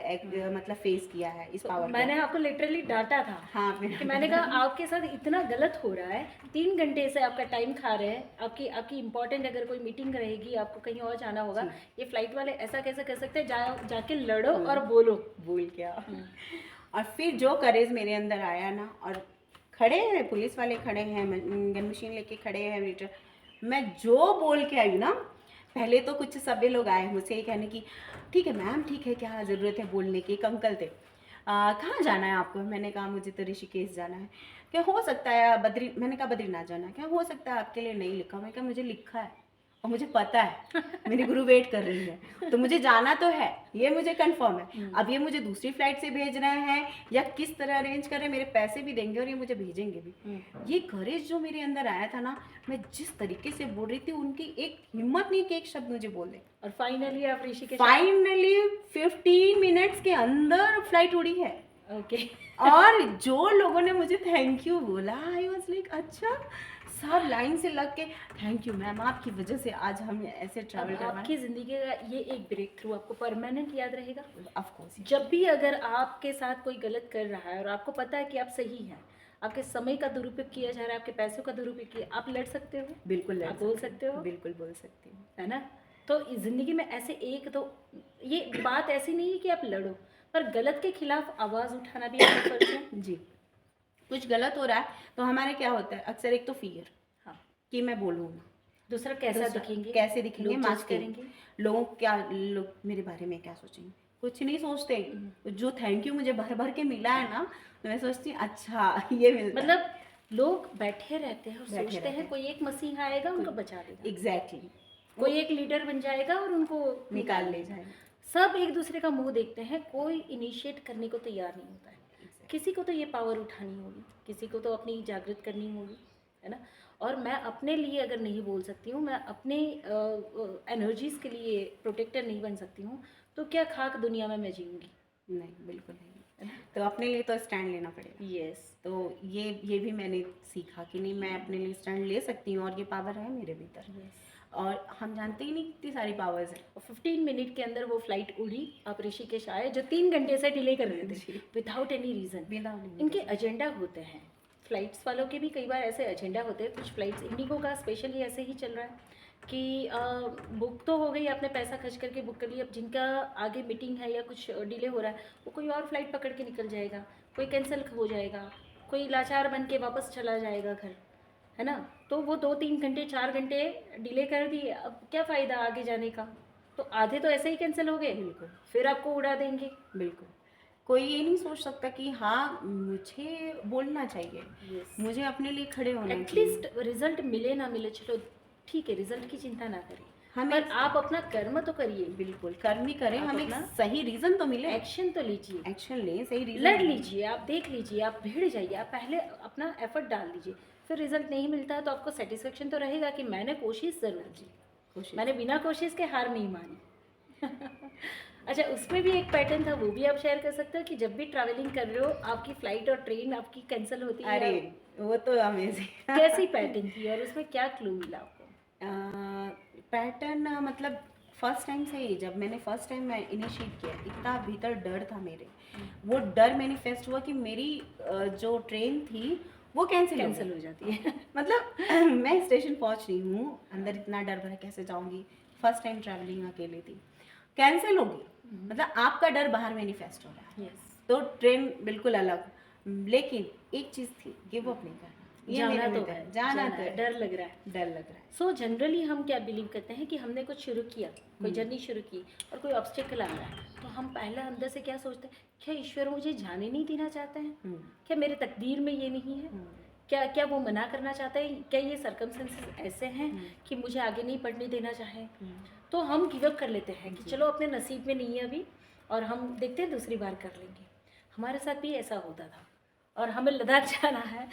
मतलब फेस किया है इस तो पावर मैंने को। आपको लिटरली डांटा था हाँ कि मैंने कहा आपके साथ इतना गलत हो रहा है, 3 घंटे से आपका टाइम खा रहे हैं, आपकी आपकी इंपॉर्टेंट अगर कोई मीटिंग रहेगी, आपको कहीं और जाना होगा, ये फ्लाइट वाले ऐसा कैसे कर सकते हैं? जाके लड़ो और बोलो। बोल क्या। और फिर जो करेज मेरे अंदर आया ना, और खड़े हैं पुलिस वाले, खड़े हैं गन मशीन लेके खड़े हैं मीटर, मैं जो बोल के आई ना, पहले तो कुछ सभी लोग आए मुझसे ये कहने की ठीक है मैम, ठीक है, क्या ज़रूरत है बोलने की। एक अंकल थे, कहाँ जाना है आपको? मैंने कहा मुझे तो ऋषिकेश जाना है। क्या हो सकता है मैंने कहा बद्रीनाथ जाना है। क्या हो सकता है आपके लिए नहीं लिखा? मैं कहा मुझे लिखा है और मुझे पता है मेरी गुरु वेट कर रही है, तो मुझे जाना तो है, ये मुझे कंफर्म है। अब ये मुझे दूसरी फ्लाइट से भेज रहे हैं या किस तरह अरेंज कर रहे हैं, मेरे पैसे भी देंगे और ये मुझे भेजेंगे भी। ये करेज जो मेरे अंदर आया था ना, मैं जिस तरीके से बोल रही थी, उनकी एक हिम्मत नहीं कि एक शब्द मुझे बोल दे। और फाइनली आप ऋषिकेश फाइनली 15 मिनट्स के अंदर फ्लाइट उड़ी है। ओके। और जो लोगों ने मुझे थैंक यू बोला, आई वाज लाइक अच्छा, सब लाइन से लग के थैंक यू मैम, आपकी वजह से आज हम ऐसे ट्रैवल कर पाए। आपकी ज़िंदगी का ये एक ब्रेक थ्रू आपको परमानेंट याद रहेगा। Of course. जब भी अगर आपके साथ कोई गलत कर रहा है और आपको पता है कि आप सही हैं, आपके समय का दुरुपयोग किया जा रहा है, आपके पैसों का दुरुपयोग किया, आप लड़ सकते हो। बिल्कुल आप बोल सकते हो। बिल्कुल बोल सकती हूँ। है ना? तो ज़िंदगी में ऐसे एक तो ये बात ऐसी नहीं है कि आप लड़ो, पर गलत के खिलाफ आवाज़ उठाना भी आपका फर्ज है। जी। कुछ गलत हो रहा है तो हमारे क्या होता है अक्सर, एक तो फियर, हाँ। कि मैं बोलूँ ना, दूसरा कैसा दिखेंगे, कैसे दिखेंगे, लोग जज करेंगे, लोग मेरे बारे में क्या सोचेंगे। कुछ नहीं सोचते। जो थैंक यू मुझे भर भर के मिला है ना, तो मैं सोचती हूँ अच्छा ये मिलता है। मतलब लोग बैठे रहते हैं और बैठे सोचते रहते हैं कोई एक मसीहा आएगा उनको बचा देगा, एग्जैक्टली, कोई एक लीडर बन जाएगा और उनको निकाल ले जाएगा। सब एक दूसरे का मुंह देखते हैं, कोई इनिशिएट करने को तैयार नहीं होता है। किसी को तो ये पावर उठानी होगी, किसी को तो अपनी जागृत करनी होगी, है ना? और मैं अपने लिए अगर नहीं बोल सकती हूँ, मैं अपने एनर्जीज़ के लिए प्रोटेक्टर नहीं बन सकती हूँ, तो क्या खाक दुनिया में मैं जीऊँगी? नहीं, बिल्कुल नहीं। तो अपने लिए तो स्टैंड लेना पड़ेगा। यस। तो ये भी मैंने सीखा कि नहीं, मैं अपने लिए स्टैंड ले सकती हूँ और ये पावर है मेरे भीतर। और हम जानते ही नहीं कितनी सारी पावर्स हैं। और 15 मिनट के अंदर वो फ्लाइट उड़ी, आप ऋषिकेश आए, जो 3 घंटे से डिले कर रहे थे विदाउट एनी रीज़न। इनके एजेंडा होते हैं, फ्लाइट्स वालों के भी कई बार ऐसे एजेंडा होते हैं। कुछ फ्लाइट्स, इंडिगो का स्पेशली ऐसे ही चल रहा है कि बुक तो हो गई, आपने पैसा खर्च करके बुक कर लिया, अब जिनका आगे मीटिंग है या कुछ डिले हो रहा है, वो कोई और फ्लाइट पकड़ के निकल जाएगा, कोई कैंसिल हो जाएगा, कोई लाचार बन के वापस चला जाएगा घर, है ना? तो वो 2-3 घंटे 4 घंटे डिले कर दिए, अब क्या फ़ायदा आगे जाने का? तो आधे तो ऐसे ही कैंसिल हो गए। बिल्कुल। फिर आपको उड़ा देंगे। बिल्कुल। कोई ये नहीं सोच सकता कि हाँ मुझे बोलना चाहिए, मुझे अपने लिए खड़े होना चाहिए। एटलीस्ट रिजल्ट मिले ना मिले, चलो ठीक है, रिजल्ट की चिंता ना करें, पर आप अपना कर्म तो करिए। बिल्कुल, कर्म भी करें, आप हमें अपना सही रीज़न तो मिले, एक्शन तो लीजिए, एक्शन लें, सही रीज़न लड़ लीजिए, आप देख लीजिए, आप भिड़ जाइए, आप पहले अपना एफर्ट डाल दीजिए। फिर रिजल्ट नहीं मिलता है तो आपको सेटिस्फेक्शन तो रहेगा कि मैंने कोशिश ज़रूर की, मैंने बिना कोशिश के हार नहीं मानी। अच्छा, उसमें भी एक पैटर्न था, वो भी आप शेयर कर सकते हो कि जब भी ट्रैवलिंग कर रहे हो आपकी फ्लाइट और ट्रेन आपकी कैंसिल होती है। अरे वो तो अमेजिंग। कैसी पैटर्न थी और उसमें क्या क्लू मिला आपको? पैटर्न मतलब फर्स्ट टाइम से ही, जब मैंने फर्स्ट टाइम मैं इनिशिएट किया, इतना भीतर डर था मेरे, वो डर मैनिफेस्ट हुआ कि मेरी जो ट्रेन थी वो कैंसिल हो जाती है। मतलब मैं स्टेशन पहुंच रही हूँ, अंदर इतना डर भरा, कैसे जाऊंगी, फर्स्ट टाइम ट्रैवलिंग अकेले थी, कैंसिल होगी, मतलब आपका डर बाहर मैनिफेस्ट हो रहा है। तो ट्रेन बिल्कुल अलग, लेकिन एक चीज़ थी, गिव अप नहीं करना। ये जाना मेरे तो में है, जाना तो है, डर लग रहा है। डर लग रहा है। सो जनरली हम क्या बिलीव करते हैं कि हमने कुछ शुरू किया, कोई हम्म। जर्नी शुरू की और कोई ऑब्स्टेकल आ रहा है, तो हम पहले अंदर से क्या सोचते हैं, क्या ईश्वर मुझे जाने नहीं देना चाहते हैं, हम्म। क्या मेरे तकदीर में ये नहीं है, हम्म। क्या क्या वो मना करना चाहते हैं, क्या ये सर्कमस्टेंसेस ऐसे हैं हम्म। कि मुझे आगे नहीं बढ़ने देना चाहे। हम्म। तो हम गिव अप कर लेते हैं कि जी। चलो अपने नसीब में नहीं है अभी, और हम देखते हैं दूसरी बार कर लेंगे। हमारे साथ भी ऐसा होता था। और हमें लद्दाख जाना है,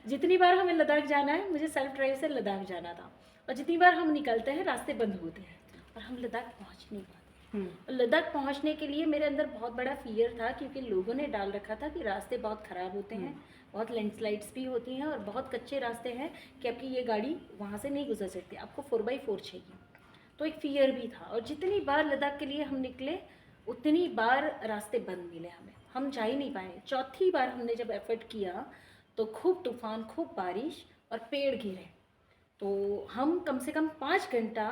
जितनी बार हमें लद्दाख जाना है, मुझे सेल्फ ड्राइव से लद्दाख जाना था, और जितनी बार हम निकलते हैं रास्ते बंद होते हैं और हम लद्दाख पहुंच नहीं पाते। और लद्दाख पहुंचने के लिए मेरे अंदर बहुत बड़ा फियर था, क्योंकि लोगों ने डाल रखा था कि रास्ते बहुत ख़राब होते हैं, बहुत लैंडस्लाइड्स भी होती हैं और बहुत कच्चे रास्ते हैं कि आपकी ये गाड़ी वहाँ से नहीं गुजर सकती, आपको 4x4 चाहिए। तो एक फियर भी था। और जितनी बार लद्दाख के लिए हम निकले उतनी बार रास्ते बंद मिले हमें, हम जा ही नहीं पाए। चौथी बार हमने जब एफर्ट किया तो खूब तूफान, खूब बारिश और पेड़ गिरे, तो हम कम से कम 5 घंटा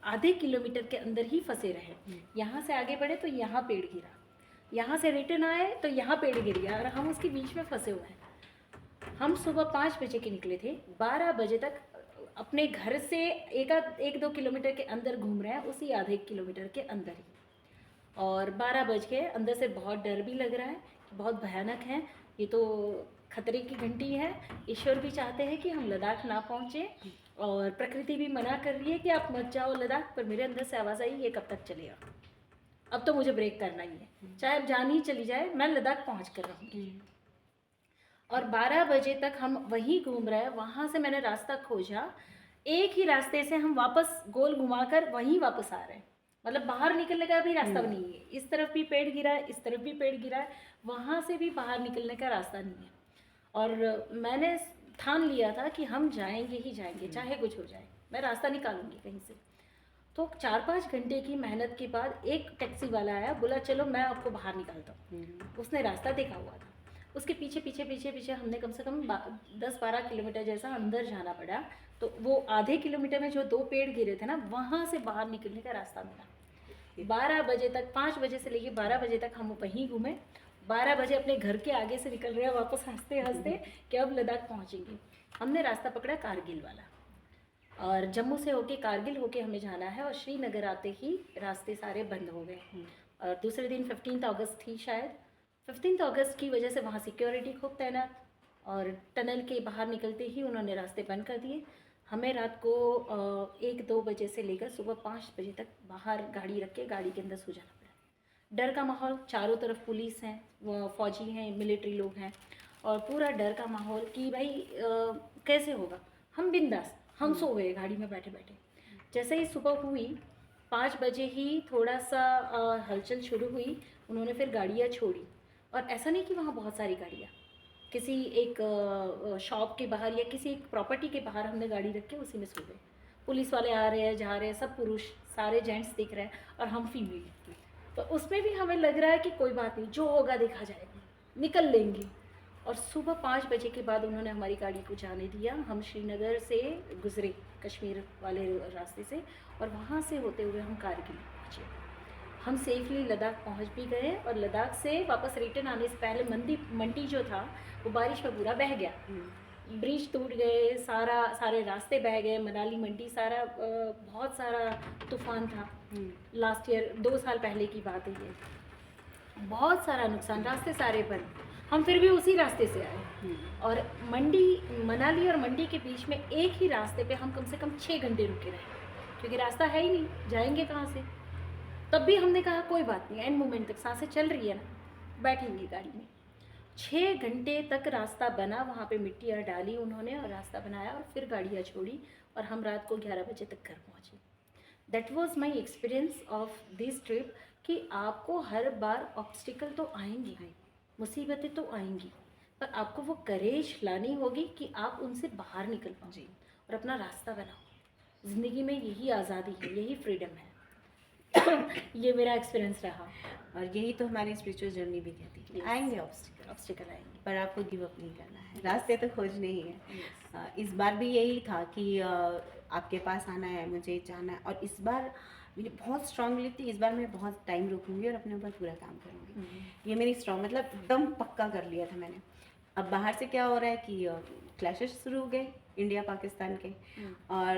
आधे किलोमीटर के अंदर ही फंसे रहे। यहाँ से आगे बढ़े तो यहाँ पेड़ गिरा, यहाँ से रिटर्न आए तो यहाँ पेड़ गिर गया, और हम उसके बीच में फंसे हुए हैं। हम सुबह 5 बजे के निकले थे, 12 बजे तक अपने घर से 1-2 किलोमीटर के अंदर घूम रहे हैं, उसी आधे किलोमीटर के अंदर ही। और 12 बज के अंदर से बहुत डर भी लग रहा है कि बहुत भयानक है, ये तो खतरे की घंटी है। ईश्वर भी चाहते हैं कि हम लद्दाख ना पहुँचे, और प्रकृति भी मना कर रही है कि आप मत जाओ लद्दाख, पर मेरे अंदर से आवाज़ आई, ये कब तक चलेगा, अब तो मुझे ब्रेक करना ही है, चाहे अब जान ही चली जाए, मैं लद्दाख पहुँच कर रहूँगी। और 12 बजे तक हम वहीं घूम रहे हैं। वहाँ से मैंने रास्ता खोजा, एक ही रास्ते से हम वापस गोल घुमाकर वहीं वापस आ रहे हैं, मतलब बाहर निकलने का भी रास्ता नहीं है। इस तरफ भी पेड़ गिरा है, इस तरफ भी पेड़ गिरा है, वहाँ से भी बाहर निकलने का रास्ता नहीं है। और मैंने ठान लिया था कि हम जाएंगे ही जाएंगे, चाहे कुछ हो जाए, मैं रास्ता निकालूंगी कहीं से। तो 4-5 घंटे की मेहनत के बाद एक टैक्सी वाला आया, बोला चलो मैं आपको बाहर निकालता हूँ। उसने रास्ता देखा हुआ था, उसके पीछे पीछे पीछे पीछे हमने कम से कम 10-12 किलोमीटर जैसा अंदर जाना पड़ा। तो वो आधे किलोमीटर में जो 2 पेड़ गिरे थे ना, वहाँ से बाहर निकलने का रास्ता मिला। 12 बजे तक, 5 बजे से लेके 12 बजे तक हम वहीं घूमे। 12 बजे अपने घर के आगे से निकल रहे हैं वापस हंसते हंसते कि अब लद्दाख पहुँचेंगे। हमने रास्ता पकड़ा कारगिल वाला, और जम्मू से होके कारगिल होके हमें जाना है, और श्रीनगर आते ही रास्ते सारे बंद हो गए। और दूसरे दिन 15 अगस्त थी शायद, 15 अगस्त की वजह से वहाँ सिक्योरिटी खूब तैनात, और टनल के बाहर निकलते ही उन्होंने रास्ते बंद कर दिए। हमें रात को 1-2 बजे से लेकर सुबह 5 बजे तक बाहर गाड़ी रख के गाड़ी के अंदर सो जाना पड़ा। डर का माहौल, चारों तरफ पुलिस हैं, वो फौजी हैं, मिलिट्री लोग हैं, और पूरा डर का माहौल कि भाई कैसे होगा। हम बिंदास, हम सो गए गाड़ी में बैठे बैठे। जैसे ही सुबह हुई 5 बजे ही थोड़ा सा हलचल शुरू हुई, उन्होंने फिर गाड़ियाँ छोड़ी। और ऐसा नहीं कि वहाँ बहुत सारी गाड़ियाँ, किसी एक शॉप के बाहर या किसी एक प्रॉपर्टी के बाहर हमने गाड़ी रख के उसी में सो गए। पुलिस वाले आ रहे हैं, जा रहे हैं, सब पुरुष, सारे जेंट्स दिख रहे हैं, और हम फीमेल। तो उसमें भी हमें लग रहा है कि कोई बात नहीं, जो होगा देखा जाएगा, निकल लेंगे। और सुबह 5 बजे के बाद उन्होंने हमारी गाड़ी को जाने दिया। हम श्रीनगर से गुजरे, कश्मीर वाले रास्ते से, और वहाँ से होते हुए हम कारगिल पहुँचे। हम सेफली लद्दाख पहुँच भी गए, और लद्दाख से वापस रिटर्न आने से पहले मंडी जो था वो बारिश में पूरा बह गया। ब्रिज टूट गए, सारे रास्ते बह गए, मनाली मंडी सारा, बहुत सारा तूफान था। लास्ट ईयर 2 साल पहले की बात है ये, बहुत सारा नुकसान, रास्ते सारे बंद। हम फिर भी उसी रास्ते से आए, और मनाली और मंडी के बीच में एक ही रास्ते पे हम कम से कम 6 घंटे रुके रहे, क्योंकि रास्ता है ही नहीं, जाएंगे कहाँ से। तब भी हमने कहा कोई बात नहीं, एंड मोमेंट तक सांसें चल रही है ना, बैठेंगे गाड़ी में। 6 घंटे तक रास्ता बना, वहाँ पे मिट्टियाँ डाली उन्होंने और रास्ता बनाया, और फिर गाड़ियाँ छोड़ी, और हम रात को 11 बजे तक घर पहुँचे। That was my experience of this trip, कि आपको हर बार ऑब्स्टिकल तो आएंगी, मुसीबतें तो आएंगी, पर आपको वो करेज लानी होगी कि आप उनसे बाहर निकल पाओ और अपना रास्ता बनाओ। ज़िंदगी में यही आज़ादी है, यही फ्रीडम है। ये मेरा एक्सपीरियंस रहा, और यही तो हमारी स्पिरिचुअल जर्नी भी कहती है। Yes. आएंगे ऑब्स्टिकल आएंगे, पर आपको गिव अप नहीं करना है, रास्ते तो खोजने ही है। इस बार भी यही था कि आपके पास आना है, मुझे जाना है, और इस बार मेरी बहुत स्ट्रांगली थी, इस बार मैं बहुत टाइम रुकूंगी और अपने ऊपर पूरा काम करूंगी। ये मेरी स्ट्रांग, मतलब एकदम पक्का कर लिया था मैंने। अब बाहर से क्या हो रहा है कि क्लैशेस शुरू हो गए इंडिया पाकिस्तान के, और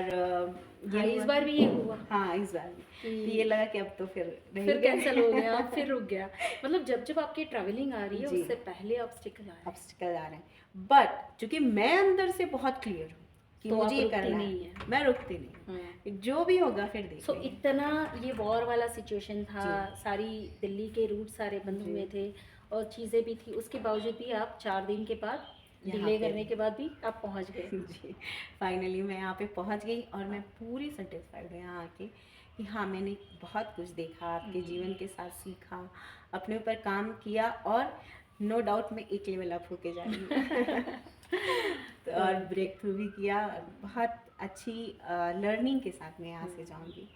हाँ, ये इस हुआ बार भी ये हुआ हाँ इस बार भी कि ये लगा कि अब तो फिर फिर कैंसिल हो गया, फिर रुक गया। मतलब जब जब आपकी ट्रैवलिंग आ रही है जी। उससे पहले ऑब्स्टिकल आ रहे हैं, ऑब्स्टिकल आ रहे हैं, बट चूंकि मैं अंदर से बहुत क्लियर हूँ कि तो मुझे आप ये रुकते करना नहीं है, है। मैं रुकती नहीं, जो भी होगा फिर सो देखेंगे। इतना ये वॉर वाला सिचुएशन था, जी। सारी दिल्ली के रूट सारे बंद जी। हुए थे और चीज़ें भी थी, उसके बावजूद भी आप 4 दिन के बाद यहाँ डिले पे करने के बाद भी आप पहुंच गए। जी, फाइनली मैं यहाँ पे पहुँच गई और मैं पूरी सेटिस्फाइड हूँ यहाँ आके कि हाँ मैंने बहुत कुछ देखा, आपके जीवन के साथ सीखा, अपने ऊपर काम किया, और नो डाउट मैं एक लेवल अप होके जा रही हूँ। तो और ब्रेक थ्रू भी किया, बहुत अच्छी लर्निंग के साथ मैं यहाँ से जाऊँगी।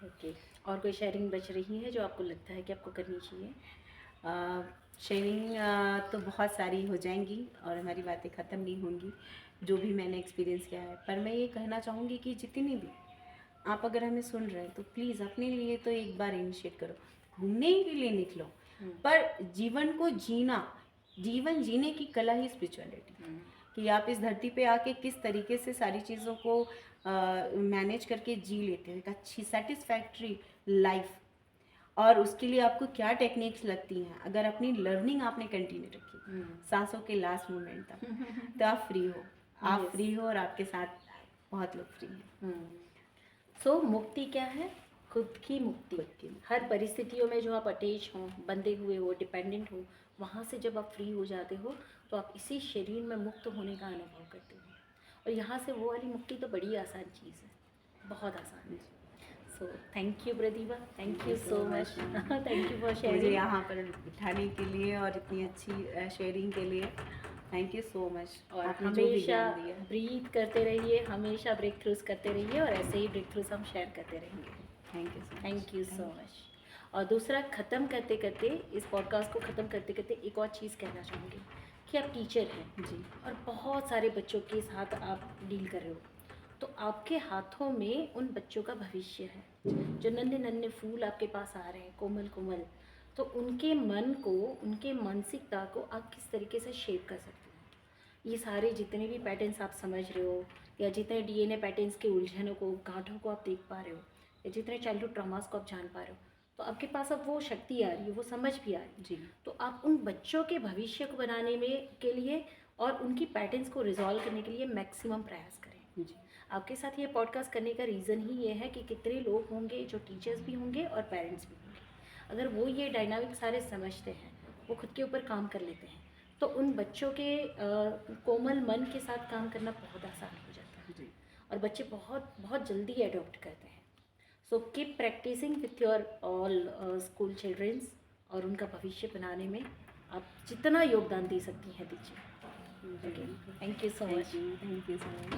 ओके, और कोई शेयरिंग बच रही है जो आपको लगता है कि आपको करनी चाहिए? शेयरिंग तो बहुत सारी हो जाएंगी और हमारी बातें ख़त्म नहीं होंगी, जो भी मैंने एक्सपीरियंस किया है, पर मैं ये कहना चाहूँगी कि जितनी भी आप अगर हमें सुन रहे हैं तो प्लीज़ अपने लिए तो एक बार इनिशिएट करो, घूमने के लिए निकलो, पर जीवन को जीना, जीवन जीने की कला ही स्पिरिचुअलिटी, कि आप इस धरती पे आके किस तरीके से सारी चीज़ों को मैनेज करके जी लेते हो एक अच्छी सेटिस्फैक्ट्री लाइफ, और उसके लिए आपको क्या टेक्निक्स लगती हैं, अगर अपनी लर्निंग आपने कंटिन्यू रखी सांसों के लास्ट मोमेंट तक, तो आप फ्री हो, आप फ्री हो और आपके साथ बहुत लोग फ्री हैं। सो मुक्ति क्या है? खुद की मुक्ति। हर परिस्थितियों में जो आप अटैच हो, बंधे हुए हो, डिपेंडेंट हो, वहाँ से जब आप फ्री हो जाते हो तो आप इसी शरीर में मुक्त होने का अनुभव करते हो, और यहाँ से वो वाली मुक्ति तो बड़ी आसान चीज़ है, बहुत आसान है। So thank you Pratibha, thank you so much, thank you for मुझे शेयरिंग। यहाँ पर बिठाने के लिए और इतनी अच्छी शेयरिंग के लिए थैंक यू सो मच, और आपने जो भी हमेशा ज्ञान दिया। ब्रीथ करते रहिए, हमेशा ब्रेक थ्रूज करते रहिए, और ऐसे ही ब्रेक थ्रूज हम शेयर करते रहेंगे। Thank you so much. Thank you so much. और दूसरा, ख़त्म करते करते, इस पॉडकास्ट को ख़त्म करते करते एक और चीज़ कहना चाहूँगी कि आप टीचर हैं जी, और बहुत सारे बच्चों के साथ आप डील कर रहे हो, तो आपके हाथों में उन बच्चों का भविष्य है, जो नन्हे नन्हे फूल आपके पास आ रहे हैं, कोमल कोमल, तो उनके मन को, उनके मानसिकता को आप किस तरीके से शेप कर सकते हो। ये सारे जितने भी पैटर्न्स आप समझ रहे हो, या जितने डीएनए पैटर्न्स के उलझनों को, गांठों को आप देख पा रहे हो, या जितने चाइल्डहुड ट्रॉमास को आप जान पा रहे हो, तो आपके पास अब वो शक्ति आ रही है, वो समझ भी आ रही है। जी, तो आप उन बच्चों के भविष्य को बनाने में के लिए और उनकी पैटर्न्स को रिजॉल्व करने के लिए मैक्सिमम प्रयास करें। जी, आपके साथ ये पॉडकास्ट करने का रीज़न ही ये है कि कितने लोग होंगे जो टीचर्स भी होंगे और पेरेंट्स भी होंगे, अगर वो ये डायनामिक सारे समझते हैं, वो खुद के ऊपर काम कर लेते हैं, तो उन बच्चों के कोमल मन के साथ काम करना बहुत आसान हो जाता है, जी, और बच्चे बहुत बहुत जल्दी अडॉप्ट करते हैं। So keep practising with your all school childrens, और उनका भविष्य बनाने में आप जितना योगदान दे सकती हैं दीजिए। Okay, thank you so much. Thank you so much.